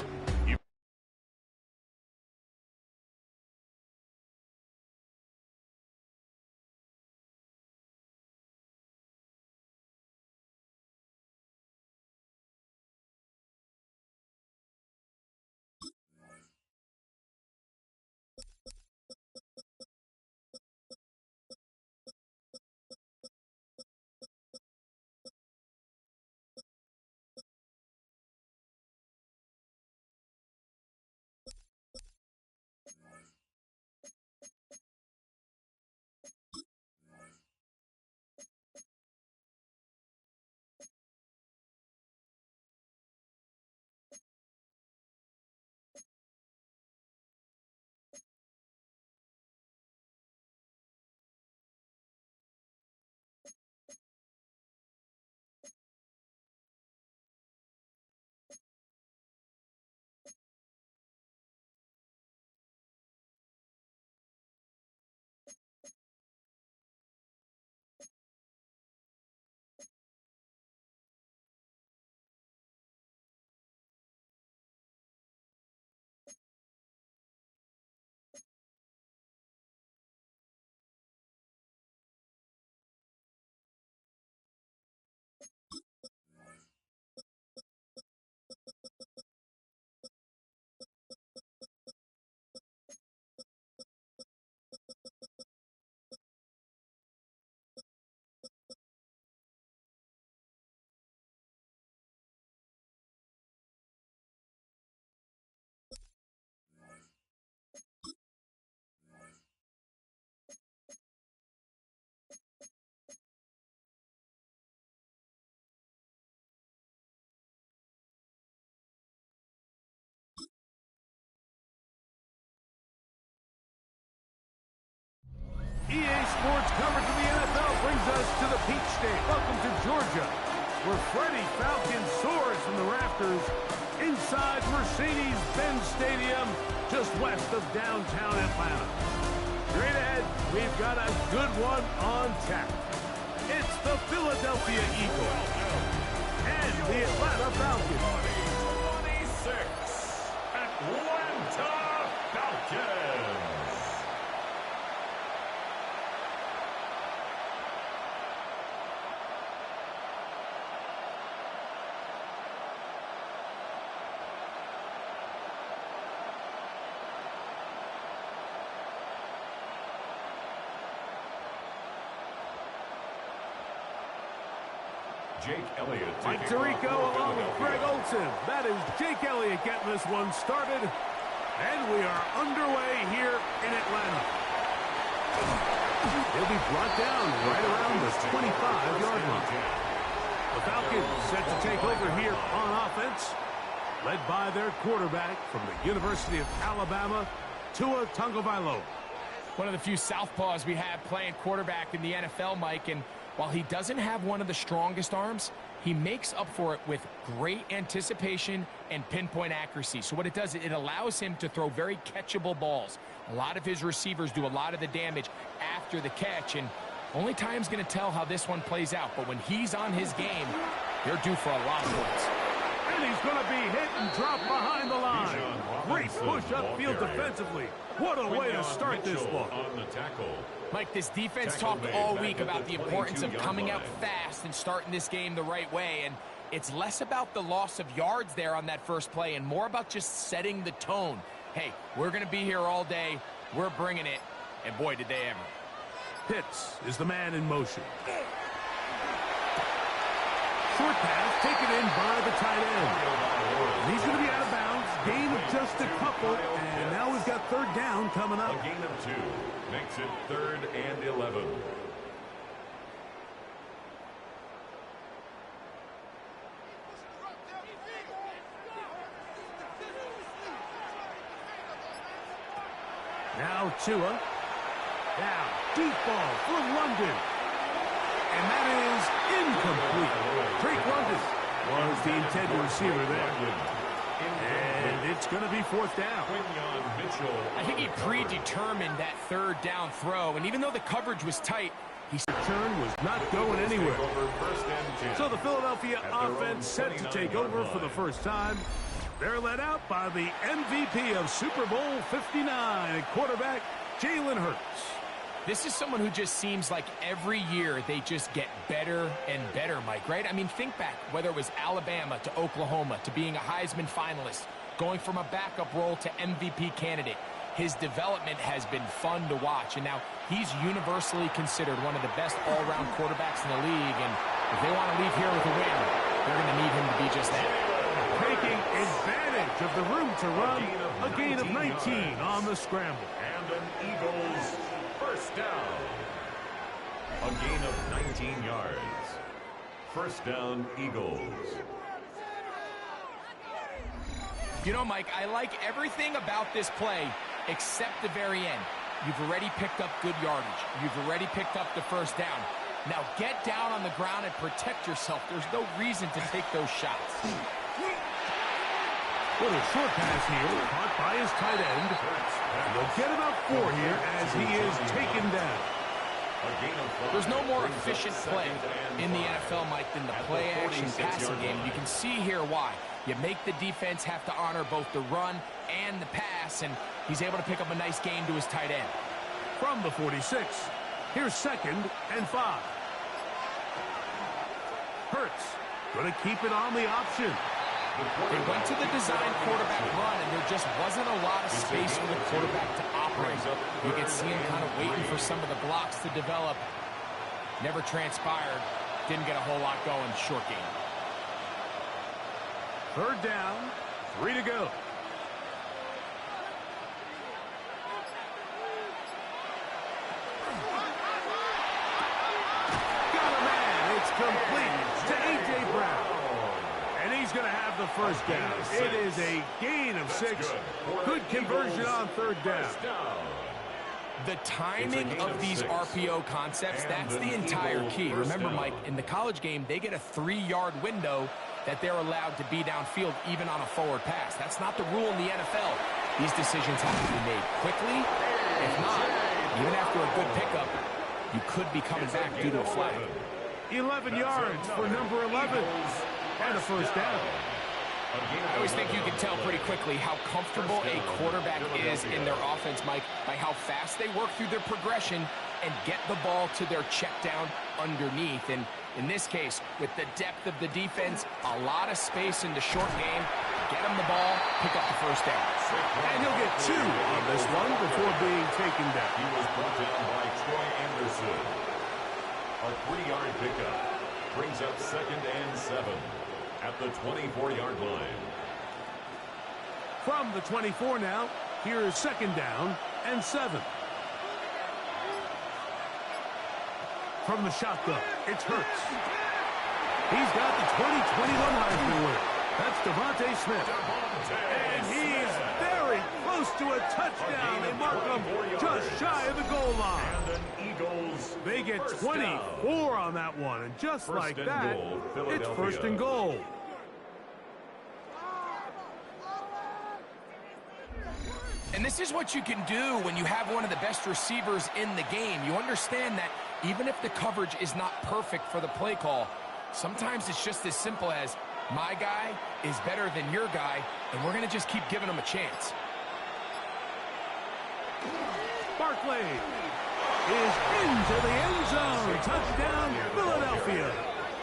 to the Peach State. Welcome to Georgia, where Freddie Falcon soars from the rafters inside Mercedes-Benz Stadium, just west of downtown Atlanta. Straight ahead, we've got a good one on tap. It's the Philadelphia Eagles and the Atlanta Falcons. 26, Atlanta Falcons. Jake Elliott. Mike Tirico along with Greg Olsen. That is Jake Elliott getting this one started. And we are underway here in Atlanta. They'll be brought down right around the 25-yard line. The Falcons set to take over here on offense, led by their quarterback from the University of Alabama, Tua Tagovailoa. One of the few southpaws we have playing quarterback in the NFL, Mike, and while he doesn't have one of the strongest arms, he makes up for it with great anticipation and pinpoint accuracy. So what it does, it allows him to throw very catchable balls. A lot of his receivers do a lot of the damage after the catch, and only time's going to tell how this one plays out. But when he's on his game, they're due for a lot of points. And he's going to be hit and dropped behind the line. Great push upfield defensively. What a way to start this ball. On the tackle. Mike, this defense talked all week about the importance of coming out fast and starting this game the right way, and it's less about the loss of yards there on that first play and more about just setting the tone. Hey, we're going to be here all day. We're bringing it, and boy, did they ever. Pitts is the man in motion. Short pass taken in by the tight end. And he's going to be out of bounds. Gain of just a couple, and now we've got third down coming up. A gain of 2 makes it 3rd and 11. Now Tua. Now deep ball for London. And that is incomplete. Drake London was the intended receiver there. And it's going to be 4th down. I think he predetermined that 3rd down throw, and even though the coverage was tight, his return was not going anywhere. So the Philadelphia offense set to take over for the first time. They're led out by the MVP of Super Bowl 59 at quarterback, Jalen Hurts. This is someone who just seems like every year they just get better and better, Mike, right? I mean, think back, whether it was Alabama to Oklahoma to being a Heisman finalist, going from a backup role to MVP candidate. His development has been fun to watch, and now he's universally considered one of the best all-around quarterbacks in the league, and if they want to leave here with a win, they're going to need him to be just that. Taking advantage of the room to run, a gain of 19 on the scramble. And an Eagles first down. A gain of 19 yards. First down, Eagles. You know, Mike, I like everything about this play except the very end. You've already picked up good yardage. You've already picked up the first down. Now get down on the ground and protect yourself. There's no reason to take those shots. What a short pass here, caught by his tight end. And they'll get about 4 here as he is taken down. There's no more efficient play in the NFL, Mike, than the play-action passing game. You can see here why. You make the defense have to honor both the run and the pass, and he's able to pick up a nice gain to his tight end. From the 46, here's 2nd and 5. Hurts going to keep it on the option. They went to the design quarterback run, and there just wasn't a lot of space for the quarterback to operate. You could see him kind of waiting for some of the blocks to develop. Never transpired. Didn't get a whole lot going. Short game. 3rd down, 3 to go. Got a man. It's complete to A.J. Brown. And he's going to have the first down. It is a gain of 6. Good conversion on 3rd down. The timing of these RPO concepts, that's the entire key. Remember, Mike, in the college game, they get a 3-yard window that they're allowed to be downfield even on a forward pass. That's not the rule in the NFL. These decisions have to be made quickly. If not, even after a good pickup, you could be coming back due to a flag. 11 yards for number 11 and a first down. I always think you can tell pretty quickly how comfortable a quarterback is in their offense, Mike, by how fast they work through their progression and get the ball to their check down underneath. And in this case, with the depth of the defense, a lot of space in the short game, get him the ball, pick up the first down. And he'll get 2 on this one before being taken down. He was brought down by Troy Anderson. A 3-yard pickup brings up 2nd and 7 at the 24-yard line. From the 24 now, here is 2nd down and 7. From the shotgun, it's Hurts. He's got the 2021 Heisman winner. That's Devontae Smith. And he's very close to a touchdown. They mark him just shy of the goal line. They get 24 on that one. And just like that, it's 1st and goal. And this is what you can do when you have one of the best receivers in the game. You understand that even if the coverage is not perfect for the play call, sometimes it's just as simple as, my guy is better than your guy, and we're going to just keep giving him a chance. Barkley is into the end zone. Touchdown, Philadelphia.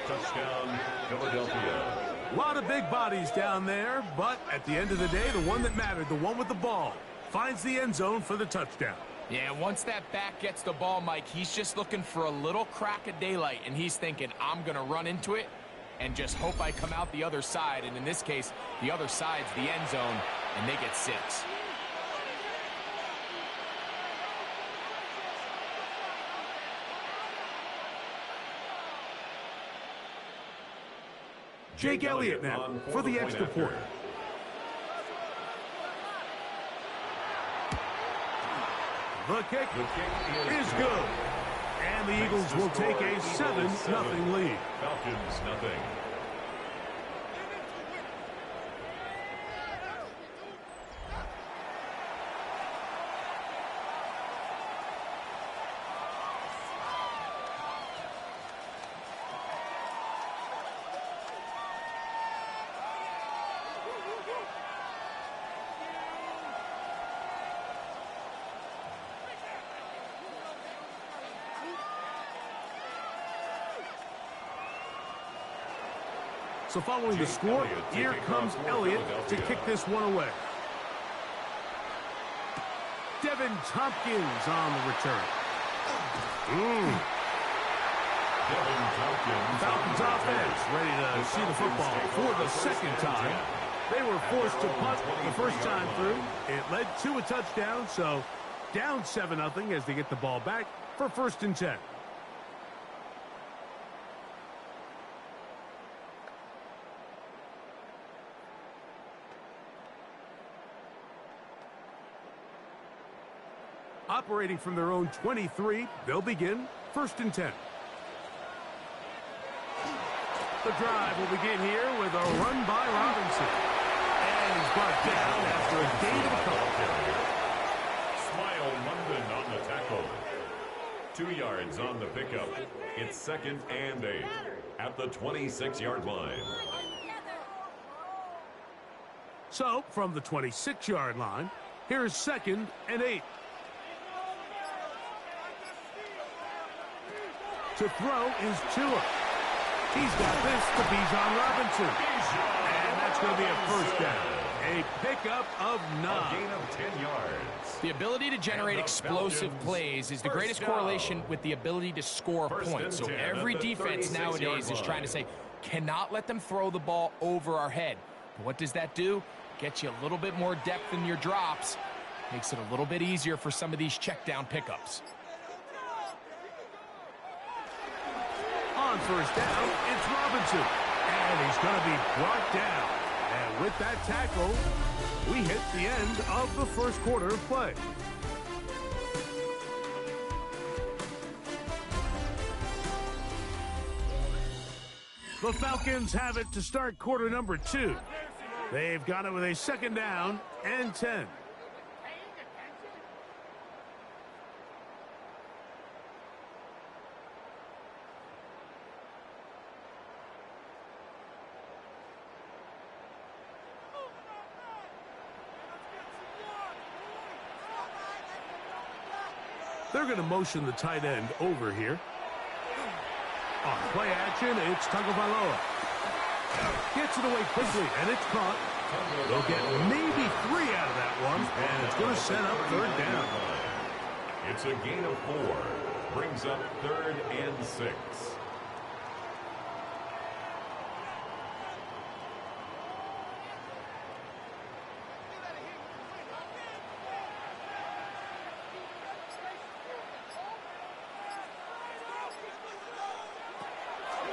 Touchdown, Philadelphia. A lot of big bodies down there, but at the end of the day, the one that mattered, the one with the ball, finds the end zone for the touchdown. Yeah, once that back gets the ball, Mike, he's just looking for a little crack of daylight, and he's thinking, I'm going to run into it and just hope I come out the other side. And in this case, the other side's the end zone, and they get 6. Jake Elliott now for the extra point. The kick is good. And the Eagles will take a 7-0 lead. Falcons, nothing. So following the score, here comes Elliott to kick this one away. Devin Tompkins on the return. Falcons offense ready to see the football for the 2nd time. They were forced to punt the first time through. It led to a touchdown, so down 7-0 as they get the ball back for 1st and 10. Operating from their own 23, they'll begin 1st and 10. The drive will begin here with a run by Robinson. And he's brought down after a gain of a couple. Smile London on the tackle. 2 yards on the pickup. It's 2nd and 8 at the 26-yard line. So, from the 26-yard line, here's 2nd and 8. To throw is Tua. He's got this to Bijan Robinson. And that's going to be a first down. A pickup of 9. A gain of 10 yards. The ability to generate explosive plays is the greatest correlation with the ability to score points. So every defense nowadays is trying to say, cannot let them throw the ball over our head. But what does that do? Gets you a little bit more depth in your drops. Makes it a little bit easier for some of these check down pickups. On first down, it's Robinson. And he's going to be brought down. And with that tackle, we hit the end of the first quarter of play. The Falcons have it to start quarter number 2. They've got it with a 2nd down and 10. They're going to motion the tight end over here. On play action, it's Tagovailoa. Gets it away quickly, and it's caught. They'll get maybe 3 out of that one, and it's going to set up 3rd down. It's a gain of 4. Brings up 3rd and 6.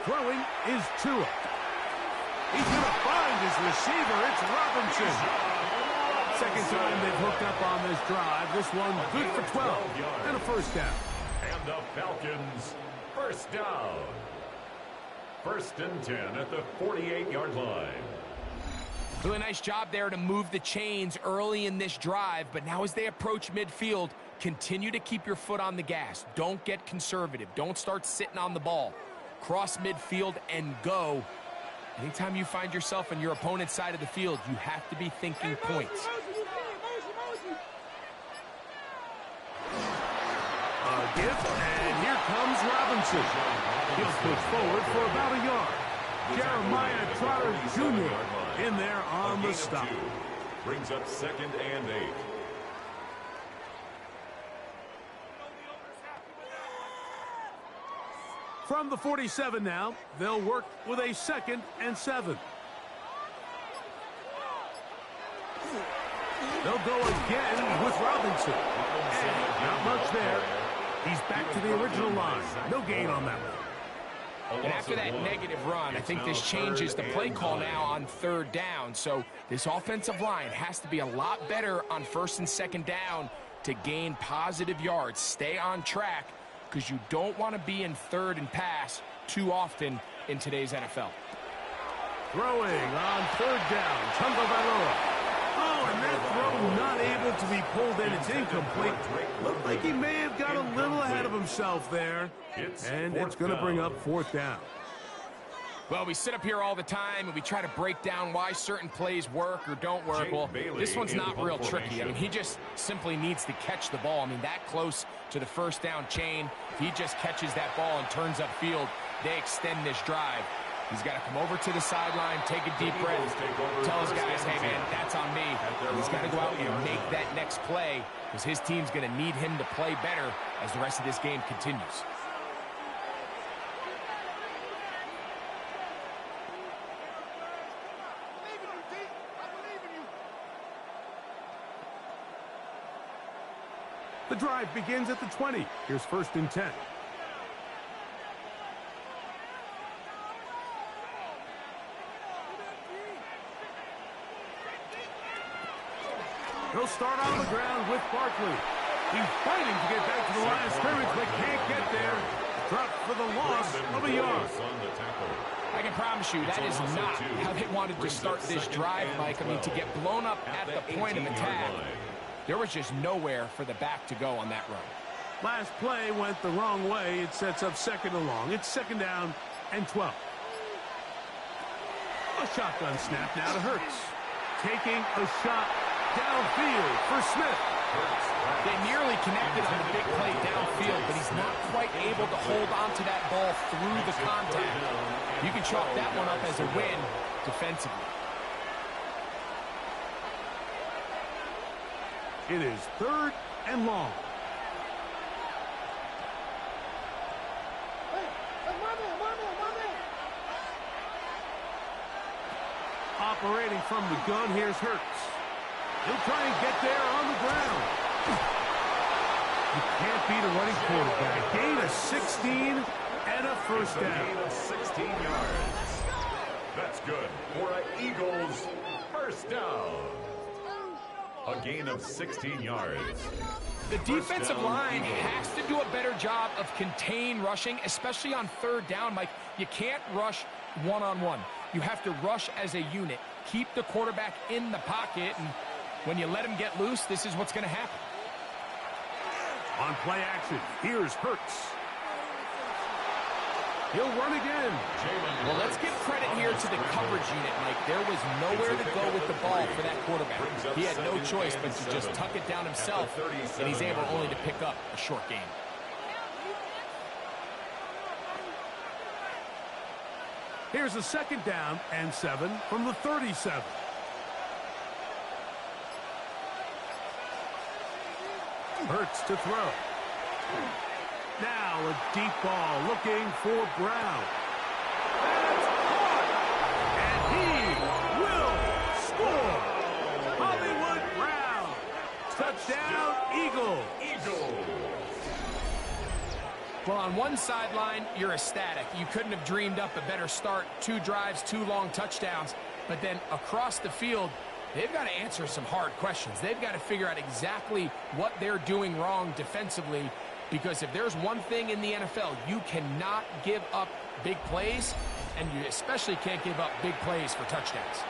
Throwing is Tua. He's going to find his receiver. It's Robinson. 2nd time they've hooked up on this drive. This one good for 12 and a 1st down. And the Falcons, 1st down. 1st and 10 at the 48-yard line. Really nice job there to move the chains early in this drive, but now as they approach midfield, continue to keep your foot on the gas. Don't get conservative. Don't start sitting on the ball. Cross midfield and go. Anytime you find yourself on your opponent's side of the field, you have to be thinking points. A gift, and here comes Robinson. He'll push forward for about a yard. Jeremiah Trotter Jr. in there on the stop. Brings up 2nd and 8. From the 47 now, they'll work with a 2nd and 7. They'll go again with Robinson. And not much there. He's back to the original line. No gain on that one. And after that negative run, I think this changes the play call now on 3rd down. So this offensive line has to be a lot better on 1st and 2nd down to gain positive yards. Stay on track, because you don't want to be in 3rd and pass too often in today's NFL. Throwing on 3rd down, Tagovailoa. Oh, and that throw not able to be pulled in. It's incomplete. Looked like he may have got a little ahead of himself there. And it's going to bring up 4th down. Well, we sit up here all the time and we try to break down why certain plays work or don't work. Well, this one's not real tricky. I mean, he just simply needs to catch the ball. I mean, that close to the 1st down chain, if he just catches that ball and turns upfield, they extend this drive. He's got to come over to the sideline, take a deep breath, tell his guys, hey, man, that's on me. And he's got to go out and make that next play, because his team's going to need him to play better as the rest of this game continues. The drive begins at the 20. Here's 1st and 10. He'll start on the ground with Barkley. He's fighting to get back to the line of scrimmage, but can't get there. Dropped for the loss of a yard. I can promise you that is not how they wanted to start this drive, Mike. I mean, to get blown up at the point of attack, there was just nowhere for the back to go on that run. Last play went the wrong way. It sets up 2nd and long. It's 2nd down and 12. A shotgun snap now to Hurts. Taking a shot downfield for Smith. They nearly connected on the big play downfield, but he's not quite able to hold on to that ball through the contact. You can chalk that one up as a win defensively. It is 3rd and long. Operating from the gun, here's Hurts. He'll try and get there on the ground. You can't beat a running quarterback. Gain of 16 and a 1st down. Gain of 16 yards. That's good for an Eagles 1st down. A gain of 16 yards. The defensive line has to do a better job of contain rushing, especially on 3rd down, Mike. You can't rush one-on-one. You have to rush as a unit, keep the quarterback in the pocket, and when you let him get loose, this is what's going to happen. On play action, here's Hurts. He'll run again. Well, let's give credit here to the coverage unit, Mike. There was nowhere to go with the ball for that quarterback. He had no choice but to just tuck it down himself, and he's able only to pick up a short gain. Here's a 2nd down and 7 from the 37. Hurts to throw. Now a deep ball looking for Brown. That's caught. And he will score. Hollywood Brown. Touchdown, Eagles. Well, on one sideline, you're ecstatic. You couldn't have dreamed up a better start. 2 drives, 2 long touchdowns. But then across the field, they've got to answer some hard questions. They've got to figure out exactly what they're doing wrong defensively, because if there's one thing in the NFL, you cannot give up big plays, and you especially can't give up big plays for touchdowns.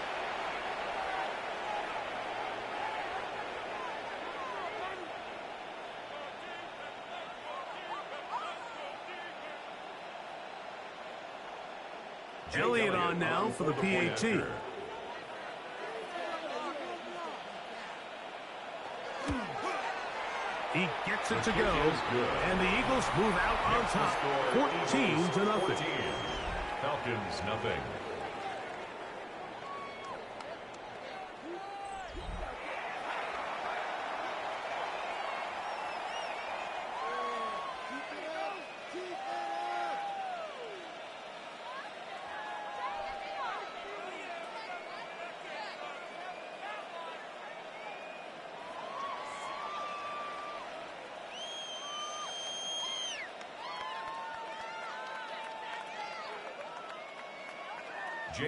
Elliott on now for the PAT. He gets it to go, and the Eagles move out on top, 14-0. Falcons, nothing.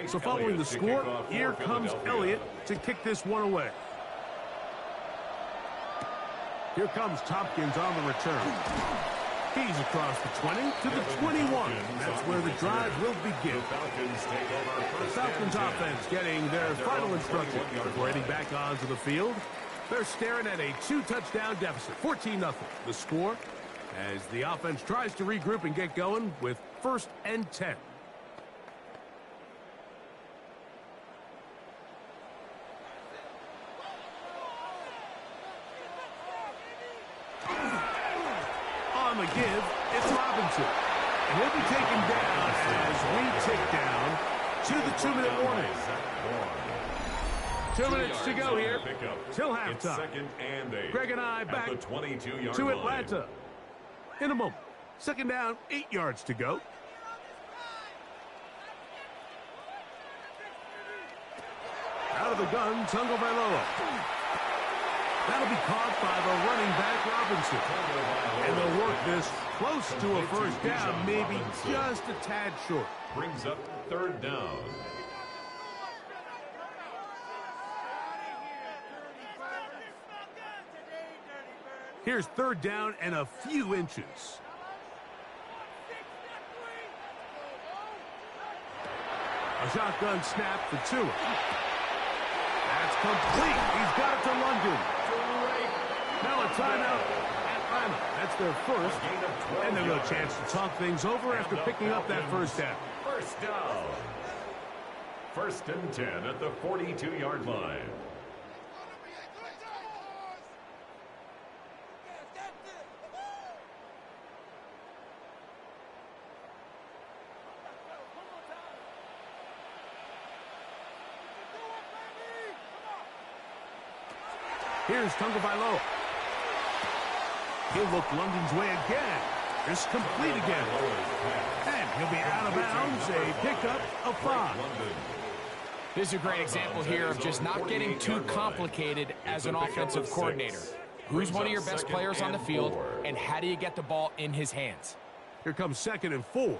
So following the score, here comes Elliott to kick this one away. Here comes Tompkins on the return. He's across the 20 to the 21. That's where the drive will begin. The Falcons offense getting their final instruction before heading back onto the field. They're staring at a 2-touchdown deficit, 14-0. The score as the offense tries to regroup and get going with 1st and 10. On the give, it's Robinson. And he'll be taken down as we tick down to the 2-minute warning. 2 minutes to go here till halftime. Greg and I back to Atlanta. In a moment. 2nd down, 8 yards to go. Out of the gun, Tagovailoa. That'll be caught by the running back, Robinson. And they'll work this close to a 1st down, maybe just a tad short. Brings up 3rd down. Here's 3rd down and a few inches. A shotgun snap for Tua. That's complete. He's got it to London. Now a timeout. Atlanta. That's their 1st. And they've got a chance to talk things over after picking up that 1st down. 1st down. 1st and 10 at the 42-yard line. Here's Tagovailoa. He'll look London's way again. It's complete again. And he'll be out of bounds. A pickup of 5. This is a great example here of just not getting too complicated as an offensive coordinator. Who's one of your best players on the field, and how do you get the ball in his hands? Here comes 2nd and 4.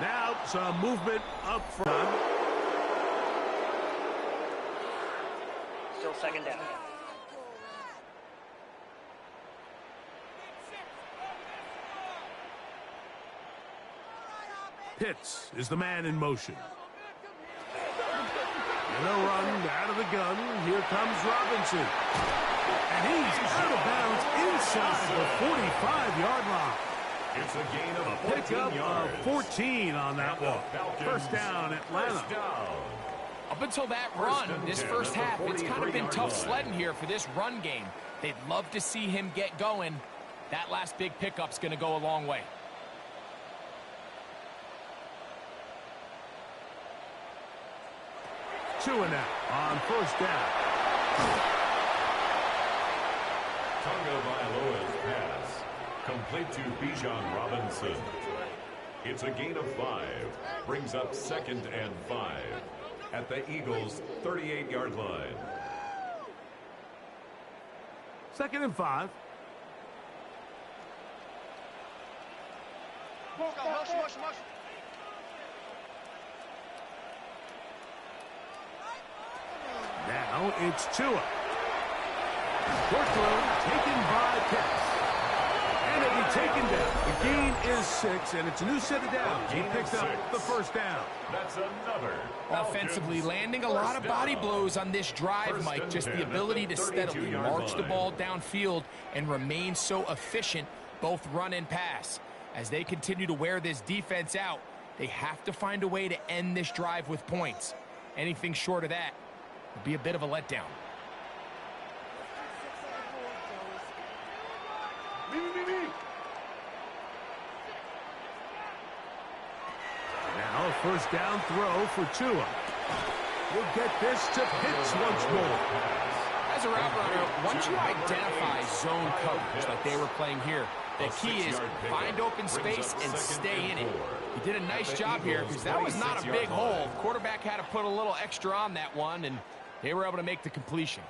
Now some movement up front. Still 2nd down. Pitts is the man in motion. And a run out of the gun. Here comes Robinson. And he's out of bounds inside the 45-yard line. It's a gain of A 14 pickup yards. of 14 on that one. First down, Atlanta. First down. Up until that run, this first half, it's kind of been tough sledding here for this run game. They'd love to see him get going. That last big pickup's going to go a long way. Two and out on first down. Tagovailoa's pass complete to Bijan Robinson. It's a gain of 5. Brings up 2nd and 5 at the Eagles' 38-yard line. 2nd and 5. Now it's Tua. Short throw taken by Pitts. And it'll be taken down. The gain is 6, and it's a new set of downs. He picked up the first down. That's another. Offensively, landing a lot of body blows on this drive, Mike. Just the ability to steadily march the ball downfield and remain so efficient, both run and pass. As they continue to wear this defense out, they have to find a way to end this drive with points. Anything short of that would be a bit of a letdown. Now a first down throw for Tua. We'll get this to Pitts once more. As a route runner, once you identify zone coverage like they were playing here, the key is find open space and stay in it. He did a nice job here because that was not a big hole. Quarterback had to put a little extra on that one, and they were able to make the completion.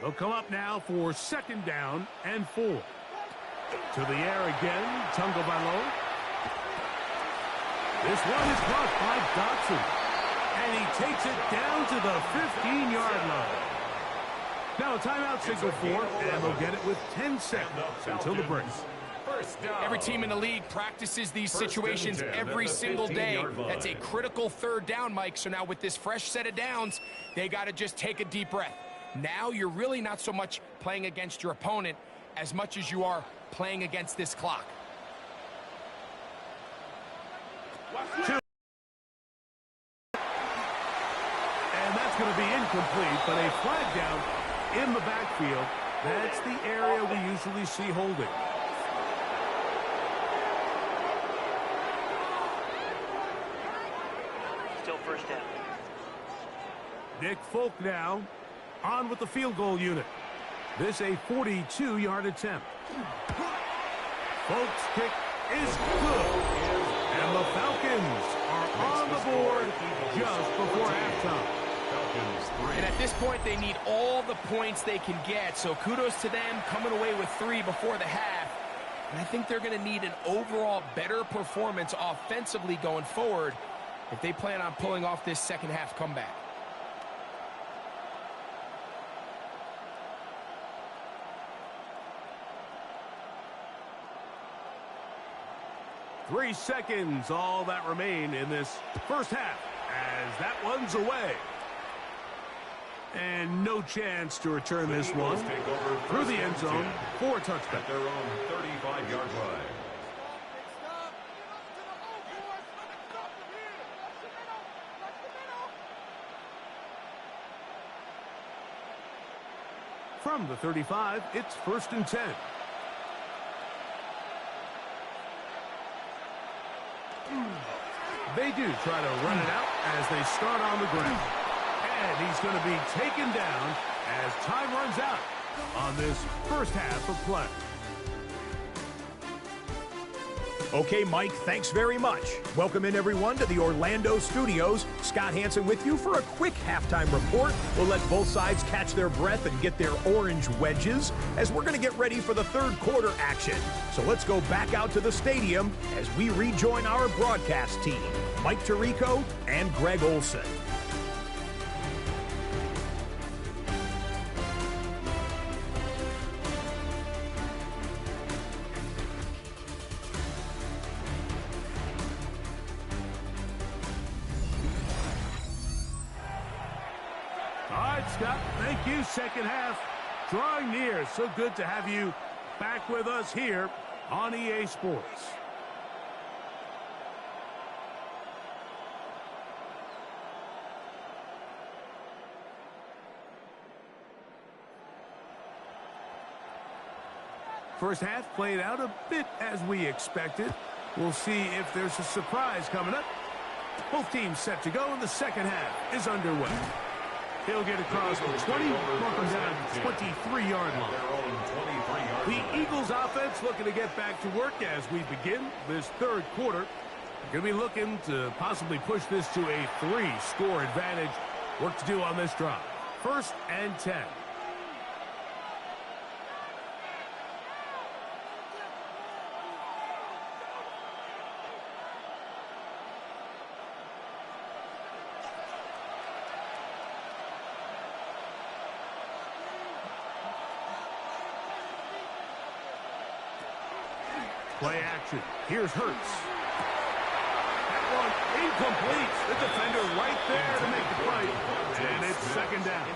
They'll come up now for 2nd down and 4. To the air again, Tagovailoa. This one is caught by Dotson. And he takes it down to the 15-yard line. Now a timeout signal for, and they'll get it with 10 seconds until the break. Every team in the league practices these situations every single day. That's a critical 3rd down, Mike. So now with this fresh set of downs, they got to just take a deep breath. Now you're really not so much playing against your opponent as much as you are playing against this clock. And that's going to be incomplete, but a flag down in the backfield. That's the area we usually see holding. Still first down. Nick Folk now on with the field goal unit. This a 42-yard attempt. Folk's kick is good. And the Falcons are on the board just before halftime. And at this point, they need all the points they can get. So kudos to them coming away with 3 before the half. And I think they're going to need an overall better performance offensively going forward if they plan on pulling off this second half comeback. Three seconds, all that remain in this first half, as that one's away. And no chance to return this one through the end zone for a touchdown. At their own 35-yard line. From the 35, it's 1st and 10. They do try to run it out as they start on the ground. And he's going to be taken down as time runs out on this first half of play. Okay, Mike, thanks very much. Welcome in, everyone, to the Orlando studios. Scott Hansen with you for a quick halftime report. We'll let both sides catch their breath and get their orange wedges as we're going to get ready for the 3rd quarter action. So let's go back out to the stadium as we rejoin our broadcast team, Mike Tirico and Greg Olson. Scott. Thank you. Second half drawing near. So good to have you back with us here on EA Sports. First half played out a bit as we expected. We'll see if there's a surprise coming up. Both teams set to go, and the second half is underway. He'll get across the 20, welcome down to the 23-yard line. The Eagles offense looking to get back to work as we begin this third quarter. Going to be looking to possibly push this to a 3-score advantage. Work to do on this drive. 1st and 10. Play action. Here's Hurts. That one incomplete. The defender right there to make the play. And it's second down.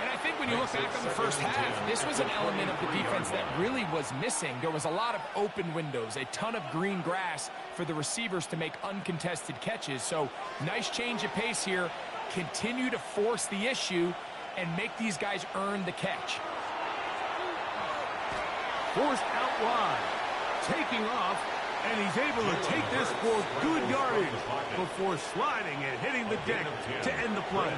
And I think when you look back on the first half, this was an element of the defense that really was missing. There was a lot of open windows, a ton of green grass for the receivers to make uncontested catches. So nice change of pace here. Continue to force the issue and make these guys earn the catch. Forced out wide. Taking off, and he's able to take this for good yardage before sliding and hitting the deck to end the play.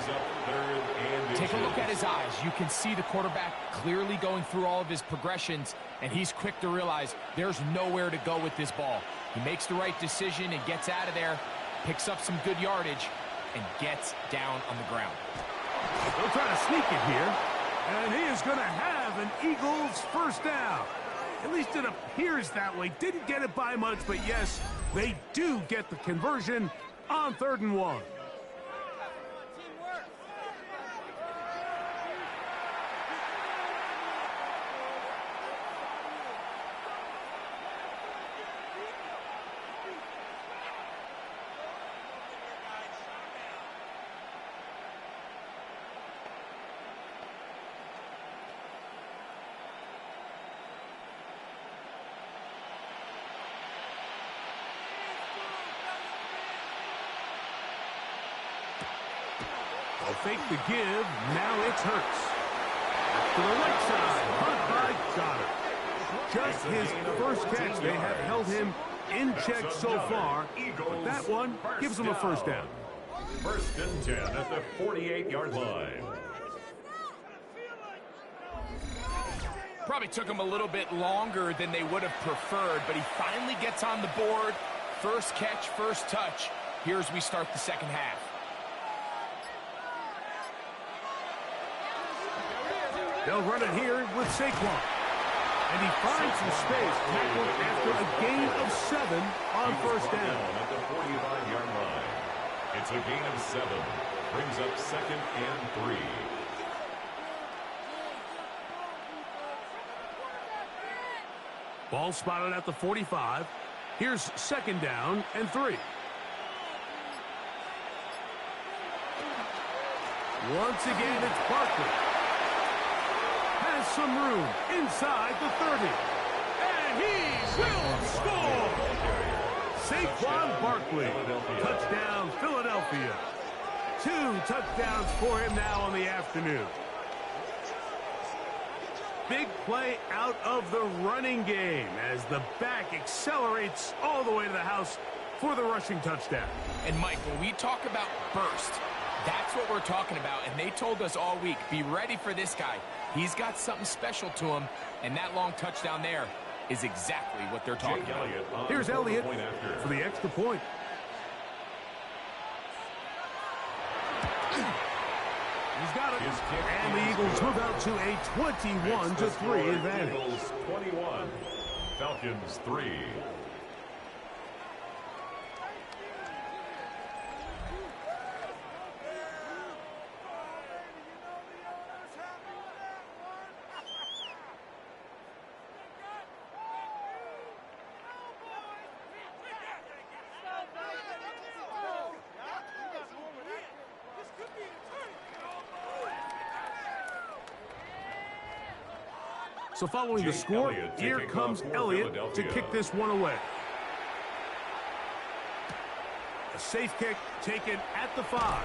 Take a look at his eyes. You can see the quarterback clearly going through all of his progressions, and he's quick to realize there's nowhere to go with this ball. He makes the right decision and gets out of there, picks up some good yardage, and gets down on the ground. They'll try to sneak it here, and he is going to have an Eagles first down. At least it appears that way. Didn't get it by much, but yes, they do get the conversion on 3rd and 1. Fake the give. Now it's Hurts. To the right side. Hunt by Goddard. Just his first catch. They have held him in check so far. But that one gives them a first down. 1st and 10 at the 48-yard line. Probably took him a little bit longer than they would have preferred, but he finally gets on the board. First catch, first touch. Here as we start the second half. They'll run it here with Saquon. And he finds some space, tackled after a gain of 7 on first down. At the 45-yard line. It's a gain of 7. Brings up 2nd and 3. Ball spotted at the 45. Here's 2nd down and 3. Once again, it's Barkley. Has some room inside the 30. And he will score! Saquon Barkley. Touchdown, Philadelphia. 2 touchdowns for him now on the afternoon. Big play out of the running game as the back accelerates all the way to the house for the rushing touchdown. And Mike, when we talk about burst, that's what we're talking about, and they told us all week, be ready for this guy. He's got something special to him, and that long touchdown there is exactly what they're talking about. Here's Elliott for the extra point. He's got it. And the Eagles move out to a 21-3 advantage. Eagles 21, Falcons 3. So following the score, here comes Elliott to kick this one away. A safe kick taken at the 5.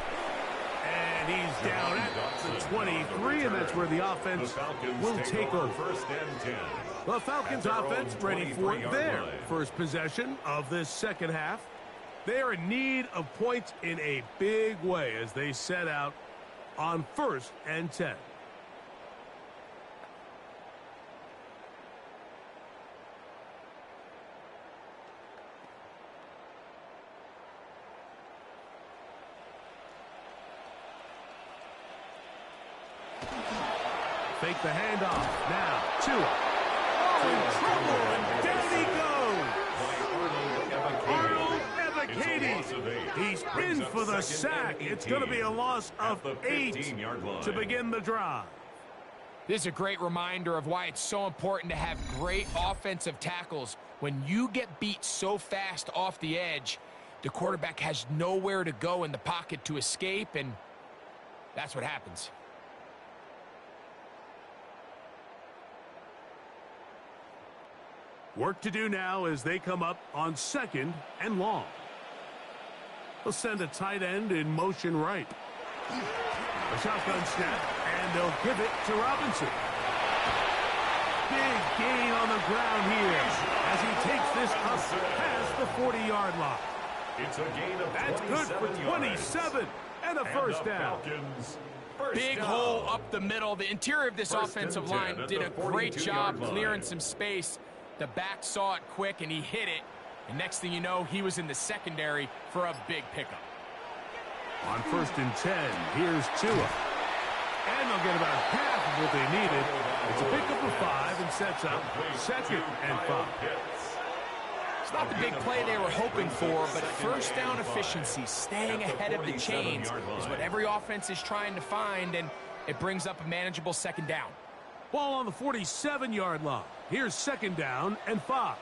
And he's down at the 23, and that's where the offense will take over. First and 10. The Falcons offense ready for their first possession of this second half. They are in need of points in a big way as they set out on 1st and 10. Fake the handoff. Now, Tua. Oh, in trouble, and down he goes. Arnold Ebiketie. He's in for the sack. It's going to be a loss of 8 to begin the drive. This is a great reminder of why it's so important to have great offensive tackles. When you get beat so fast off the edge, the quarterback has nowhere to go in the pocket to escape, and that's what happens. Work to do now as they come up on 2nd and long. They'll send a tight end in motion right. A shotgun snap, and they'll give it to Robinson. Big gain on the ground here as he takes this up past the 40-yard line. It's a gain of That's good for 27 and a first down. Big hole up the middle. The interior of this offensive line did a great job clearing some space. The back saw it quick, and he hit it. And next thing you know, he was in the secondary for a big pickup. On 1st and 10, here's Tua. And they'll get about half of what they needed. It's a pickup of 5 and sets up 2nd and 5. It's not the big play they were hoping for, but first down efficiency, staying ahead of the chains, is what every offense is trying to find, and it brings up a manageable 2nd down. Ball on the 47-yard line. Here's 2nd down and 5.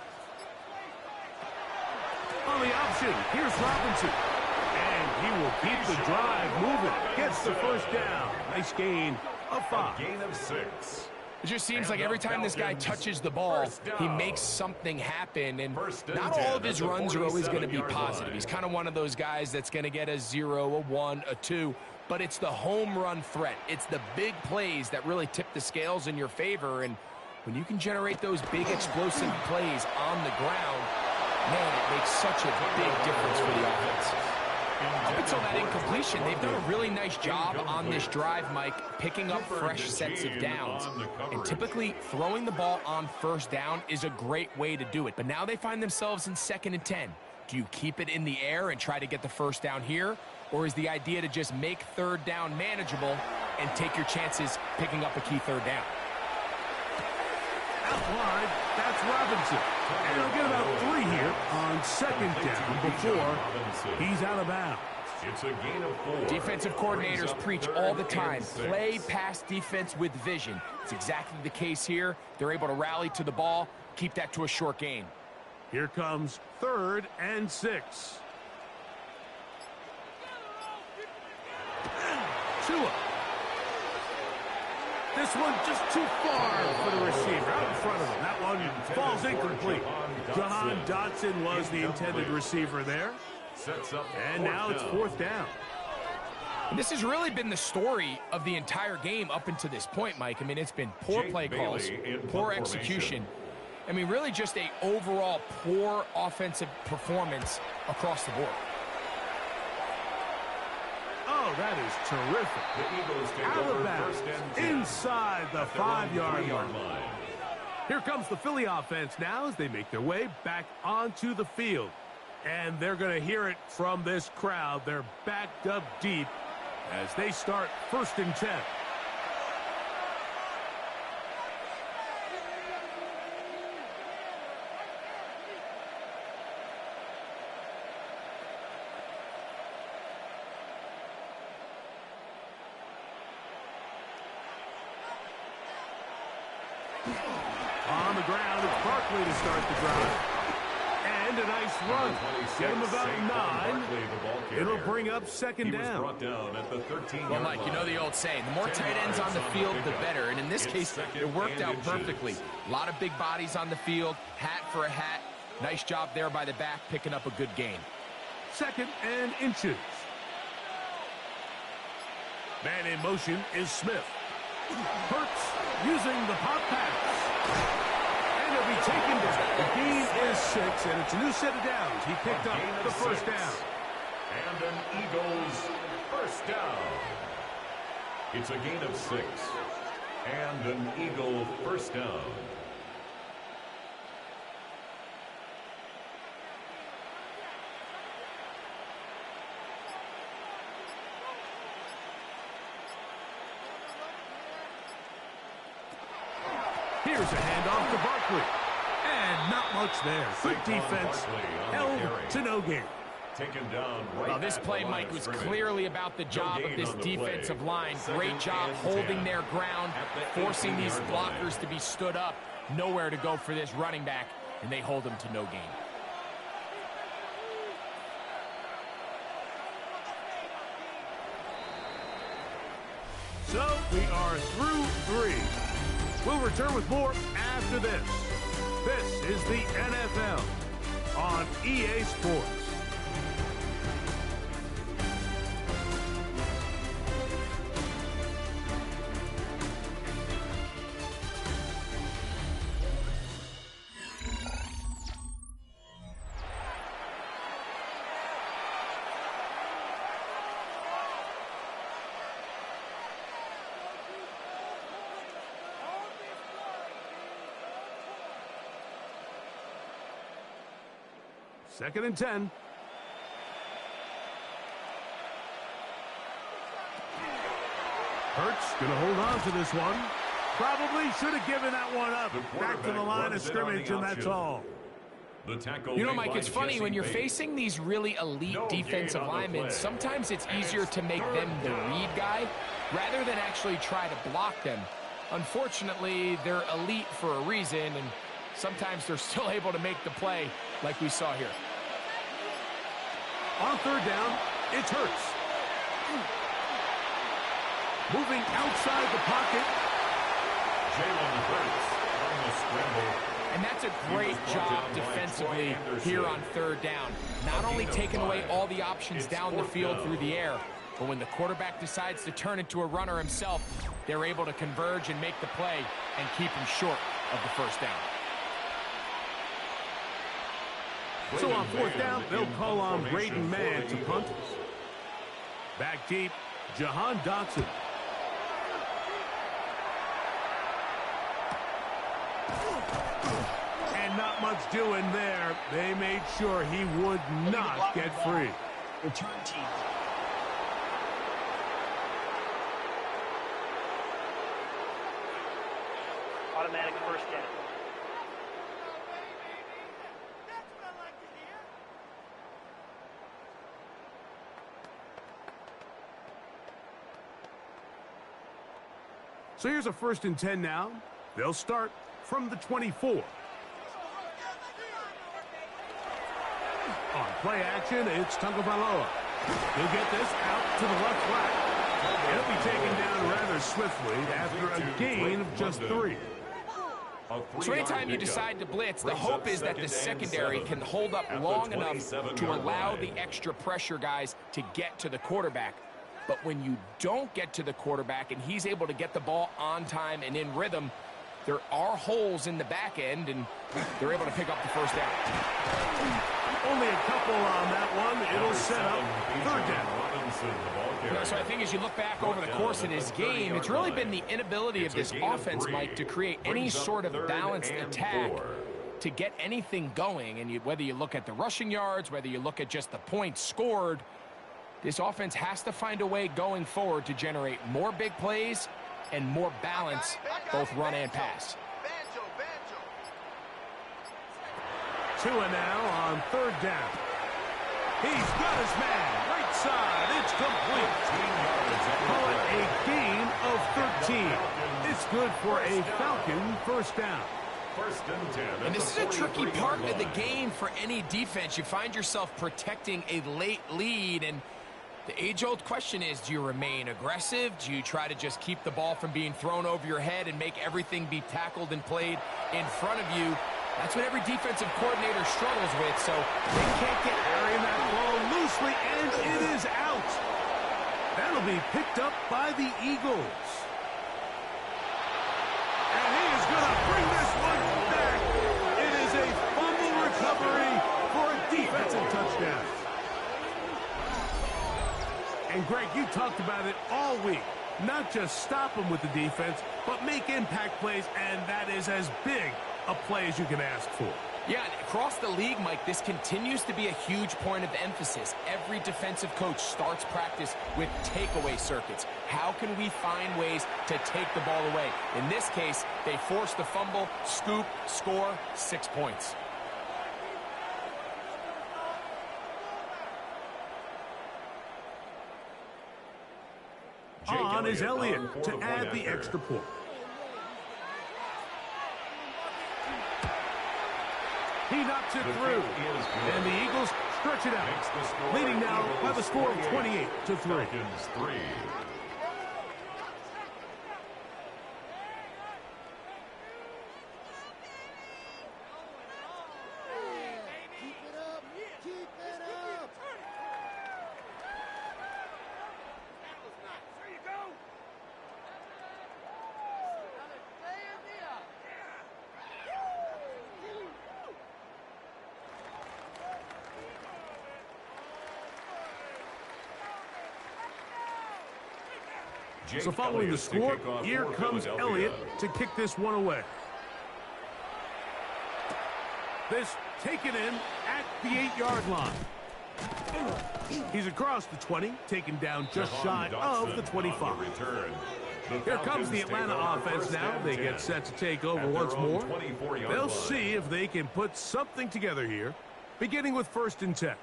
On the option, here's Robinson. And he will keep the drive moving. Gets the first down. Nice gain of 5. A gain of 6. It just seems like every time this guy touches the ball, he makes something happen, and not all of his runs are always going to be positive. He's kind of one of those guys that's going to get a 0, a 1, a 2, but it's the home run threat. It's the big plays that really tip the scales in your favor, and when you can generate those big explosive plays on the ground, man, it makes such a big difference for the offense. Up until that incompletion, they've done a really nice job on this drive, Mike, picking up fresh sets of downs. And typically, throwing the ball on 1st down is a great way to do it. But now they find themselves in 2nd and 10. Do you keep it in the air and try to get the 1st down here? Or is the idea to just make 3rd down manageable and take your chances picking up a key 3rd down? Out wide, that's Robinson. And he'll get about 3 here on 2nd down before he's out of bounds. It's a gain of 4. Defensive coordinators preach all the time, play pass defense with vision. It's exactly the case here. They're able to rally to the ball, keep that to a short gain. Here comes 3rd and 6. Tua. This one just too far for the receiver out in front of him. That one falls incomplete. Jahan Dotson was the intended receiver there. And now it's 4th down. And this has really been the story of the entire game up until this point, Mike. I mean, it's been poor play calls, poor execution. I mean, really just a overall poor offensive performance across the board. Oh, that is terrific. The Eagles take out over of bounds, 1st and 10 inside the 5-yard line. Here comes the Philly offense now as they make their way back onto the field. And they're going to hear it from this crowd. They're backed up deep as they start 1st and 10. On the ground, it's Barkley to start the drive. And And a nice run. Get him about 9. It'll bring up second down. Brought down at the 13-yard Well, Mike, you know the old saying, the more tight ends on the field, the better. And in this case, it worked out perfectly. A lot of big bodies on the field, hat for a hat. Nice job there by the back, picking up a good gain. 2nd and inches. Man in motion is Smith. Hurts using the pop pass. And he'll be taken down. The gain is 6, and it's a new set of downs. He picked up the first down. And an Eagles first down. It's a gain of 6. And an Eagle first down. Here's a handoff to Barkley. And not much there. Good defense. Held to no gain. Taken down right. Well, this play, Mike, was clearly about the job of this defensive line. Great job holding their ground, forcing these blockers to be stood up. Nowhere to go for this running back, and they hold him to no gain. So we are through 3. We'll return with more after this. This is the NFL on EA Sports. Second and 10. Hurts going to hold on to this one. Probably should have given that one up. Back to the line of scrimmage, and that's all. You know, Mike, it's funny, when you're facing these really elite defensive linemen, sometimes it's easier to make them the read guy rather than actually try to block them. Unfortunately, they're elite for a reason, and sometimes they're still able to make the play like we saw here. On third down, it's Hurts. Moving outside the pocket. Jalen Hurts on the scramble. And that's a great job defensively here on third down. Not only taking away all the options down the field through the air, but when the quarterback decides to turn into a runner himself, they're able to converge and make the play and keep him short of the first down. So on fourth down, they'll call on Braden Mann to punt. Back deep, Jahan Dotson. And not much doing there. They made sure he would not get free. Return team. Automatic first down. So here's a 1st and 10 now. They'll start from the 24. On play action, it's Tagovailoa. He'll get this out to the left flat. He'll be taken down rather swiftly after a gain of just 3. So anytime you decide to blitz, the hope is that the secondary can hold up long enough to allow the extra pressure guys to get to the quarterback. But when you don't get to the quarterback and he's able to get the ball on time and in rhythm, there are holes in the back end, and they're able to pick up the first down. Only a couple on that one. It'll set up third down. You know, so I think as you look back over the course of this game, it's really been the inability of this offense, Mike, to create any sort of balanced attack to get anything going. And whether you look at the rushing yards, whether you look at just the points scored, this offense has to find a way going forward to generate more big plays and more balance, both run and pass. 2 and now on third down. He's got his man. Right side. It's complete. Call it a gain of 13. It's good for a Falcon first down. First and 10. And this is a tricky part of the game for any defense. You find yourself protecting a late lead, and the age-old question is, do you remain aggressive? Do you try to just keep the ball from being thrown over your head and make everything be tackled and played in front of you? That's what every defensive coordinator struggles with, so they can't get carrying that ball loosely, and it is out. That'll be picked up by the Eagles. And he is going to bring this one back. It is a fumble recovery for a defensive touchdown. And Greg, you talked about it all week. Not just stop them with the defense, but make impact plays, and that is as big a play as you can ask for. Yeah, and across the league, Mike, this continues to be a huge point of emphasis. Every defensive coach starts practice with takeaway circuits. How can we find ways to take the ball away? In this case, they force the fumble, scoop, score, 6 points. On is Elliott to add the extra point. He knocks it through, and the Eagles stretch it out, leading now by the score of 28-3. Falcons 3. So following the score, here comes Elliott to kick this one away. This taken in at the 8-yard line. He's across the 20, taken down just shy of the 25. Here comes the Atlanta offense now. They get set to take over once more. They'll see if they can put something together here, beginning with 1st and 10.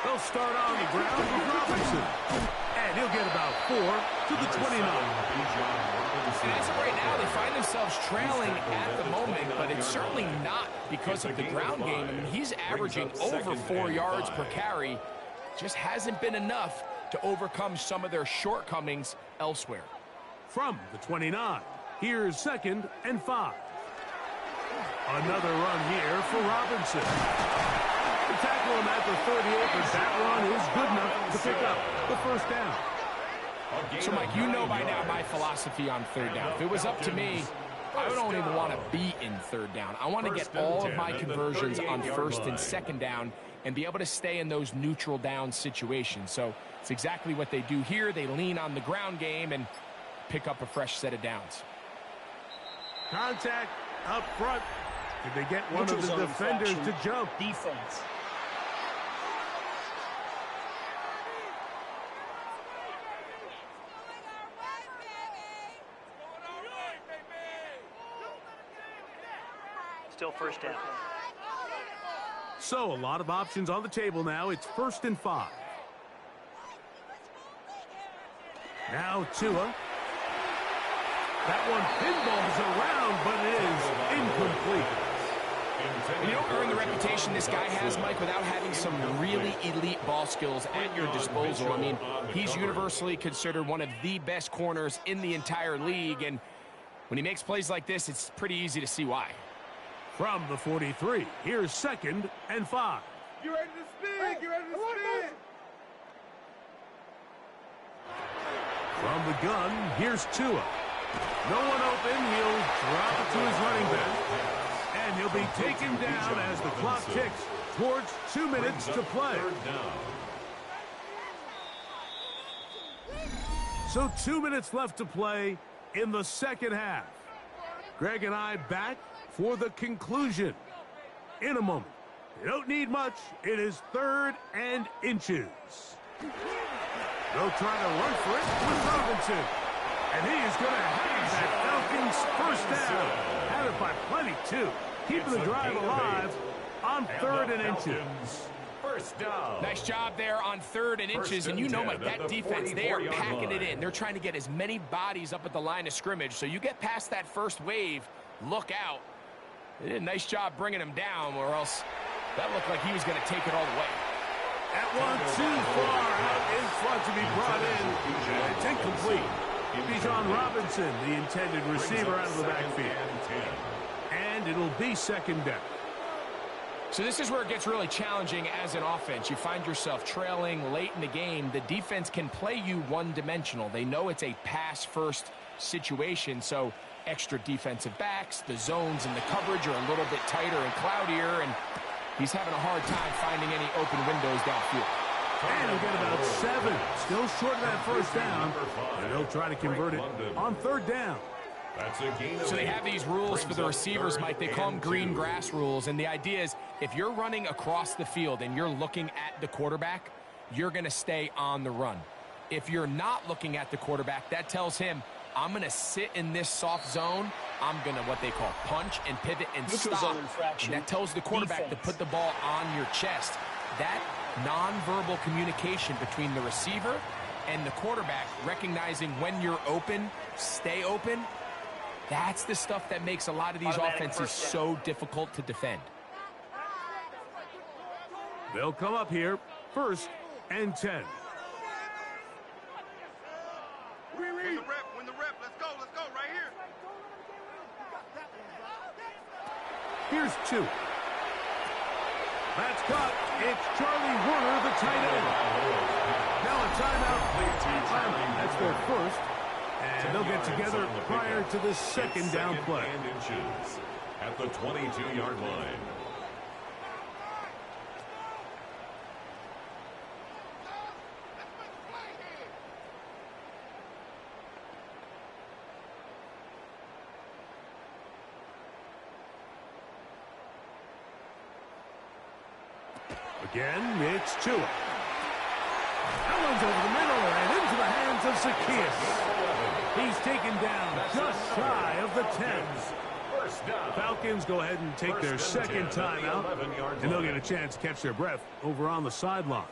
They'll start on the ground with Robinson. And he'll get about 4 to the 29. And as of right now, they find themselves trailing at the moment, but it's certainly not because of the ground game. I mean, he's averaging over 4 yards per carry. Just hasn't been enough to overcome some of their shortcomings elsewhere. From the 29, here's 2nd and 5. Another run here for Robinson. To tackle him at the 38, but that run is good enough to pick up the 1st down. So, Mike, you know by now my philosophy on 3rd down. If it was up to me, I don't even want to be in 3rd down. I want to get all of my conversions on 1st and 2nd down and be able to stay in those neutral down situations. So it's exactly what they do here. They lean on the ground game and pick up a fresh set of downs. Contact up front. Did they get one of the defenders to jump? Defense. Still 1st down. So a lot of options on the table now. It's 1st and 5. Now Tua. That one pinballs around, but it is incomplete. And you don't earn the reputation this guy has, Mike, without having some really elite ball skills at your disposal. I mean, he's universally considered one of the best corners in the entire league, and when he makes plays like this, it's pretty easy to see why. From the 43, here's 2nd and 5. You ready to spin? You ready to spin? From the gun, here's Tua. No one open. He'll drop it to his running back. And he'll be taken down as the clock ticks towards 2 minutes to play. So 2 minutes left to play in the 2nd half. Greg and I back for the conclusion in a moment. They don't need much. It is 3rd and inches. They'll try to run for it with Robinson. And he is going to have that Falcons first down. Had it by plenty, too. Keeping the drive alive on 3rd and inches. First down. Nice job there on 3rd and inches. And you know, Mike, that defense, they are packing it in. They're trying to get as many bodies up at the line of scrimmage. So you get past that first wave, look out. They did a nice job bringing him down, or else that looked like he was going to take it all the way. That one too far out in front to be brought in. It's incomplete. Bijan Robinson, the intended receiver, out of the backfield. And it'll be 2nd down. So this is where it gets really challenging as an offense. You find yourself trailing late in the game. The defense can play you one-dimensional. They know it's a pass-first situation, so extra defensive backs, the zones and the coverage are a little bit tighter and cloudier, and he's having a hard time finding any open windows downfield. And he'll get about 7. Still short of that first down. And they'll try to convert it on 3rd down. That's a gain of So they have these rules for the receivers, Mike. They call them green grass rules. And the idea is if you're running across the field and you're looking at the quarterback, you're going to stay on the run. If you're not looking at the quarterback, that tells him, I'm going to sit in this soft zone. I'm going to what they call punch and pivot and stop. And that tells the quarterback to put the ball on your chest. That nonverbal communication between the receiver and the quarterback, recognizing when you're open, stay open, that's the stuff that makes a lot of these offenses so difficult to defend. They'll come up here, 1st and 10. Win the rep. Let's go, right here. Here's 2. That's caught. It's Charlie Werner, the tight end. Now a timeout. That's their first. And they'll get together prior to the 2nd down play. At the 22-yard line. Again, it's Tua. That one's over the middle and into the hands of Zacchaeus. He's taken down just shy of the 10. Falcons go ahead and take their 2nd timeout, and they'll get a chance to catch their breath over on the sideline.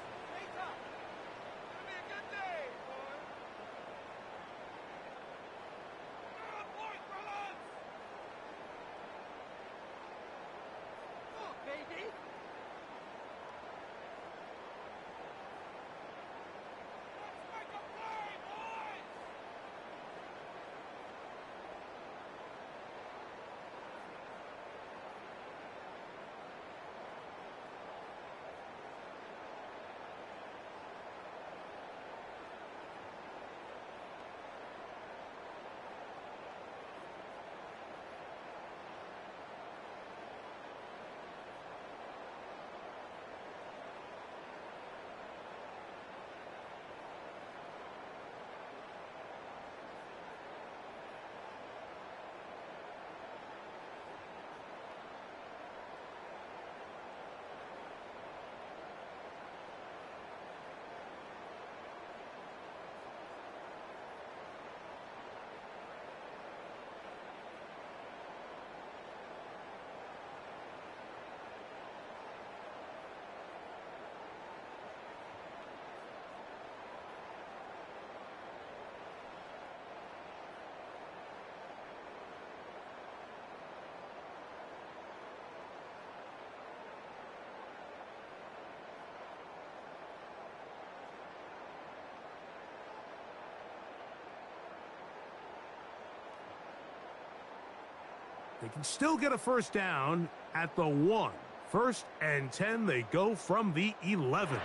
They can still get a first down at the 1. 1st and 10, they go from the 11.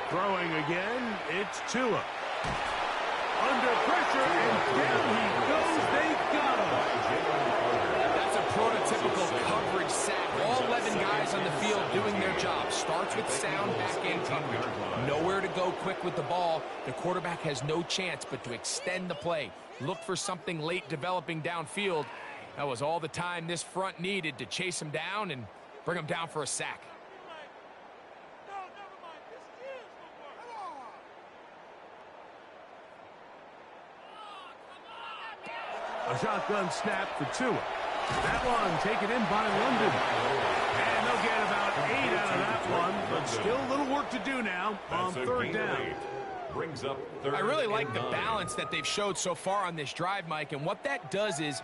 Throwing again, it's Tua. Under pressure, and down he goes. They got him. That's a prototypical coverage sack. All 11 guys on the field doing their job. Starts with sound back-end coverage. Nowhere to go quick with the ball. The quarterback has no chance but to extend the play. Look for something late developing downfield. That was all the time this front needed to chase him down and bring him down for a sack. A shotgun snap for Tua. That one taken in by London. And they'll get about 8 out of that one, but still a little work to do now on third down. Brings up third. I really like the balance that they've showed so far on this drive, Mike, and what that does is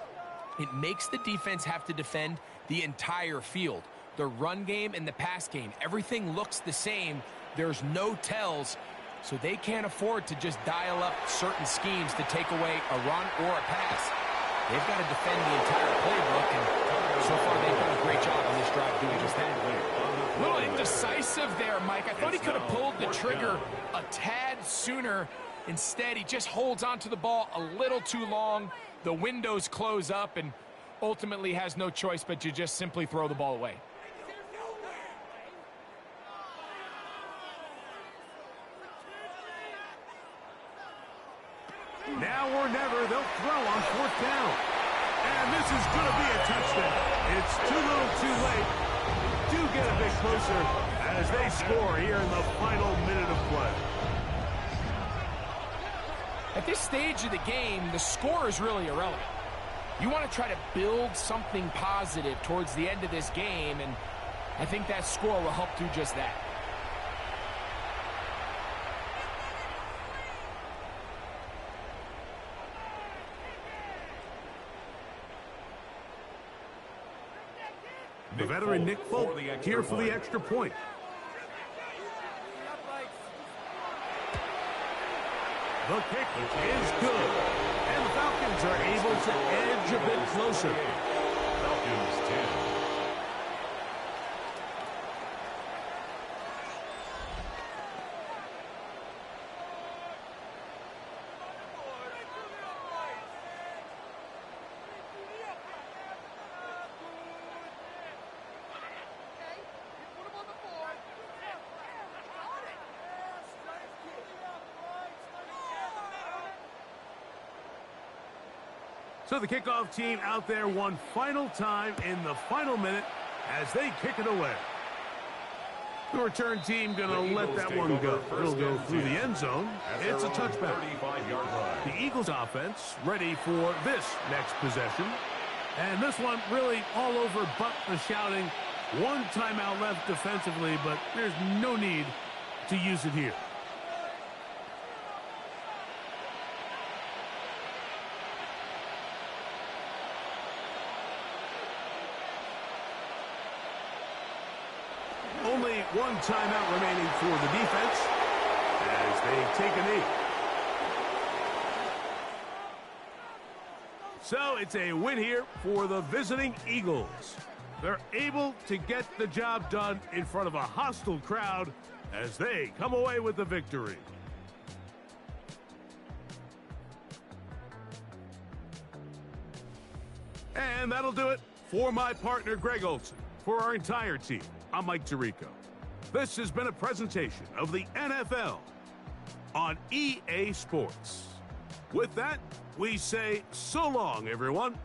it makes the defense have to defend the entire field. The run game and the pass game, everything looks the same. There's no tells, so they can't afford to just dial up certain schemes to take away a run or a pass. They've got to defend the entire playbook, and so far they've done a great job on this drive doing just that. A little indecisive there, Mike. I thought he could have pulled the trigger a tad sooner. Instead, he just holds onto the ball a little too long. The windows close up, and ultimately has no choice but to just simply throw the ball away. Now or never, they'll throw on fourth down. And this is going to be a touchdown. It's too little too late. They do get a bit closer as they score here in the final minute of play. At this stage of the game, the score is really irrelevant. You want to try to build something positive towards the end of this game, and I think that score will help do just that. The veteran Nick Folk here for the extra point. The kick is good. And the Falcons are able to edge a bit closer. Falcons 10. So the kickoff team out there one final time in the final minute as they kick it away. The return team going to let that one go. It'll go through the end zone. It's a touchback. The Eagles offense ready for this next possession. And this one really all over but the shouting. One timeout left defensively, but there's no need to use it here. Only one timeout remaining for the defense as they take a knee. So it's a win here for the visiting Eagles. They're able to get the job done in front of a hostile crowd as they come away with the victory. And that'll do it for my partner, Greg Olson. For our entire team, I'm Mike Tirico. This has been a presentation of the NFL on EA Sports. With that, we say so long, everyone.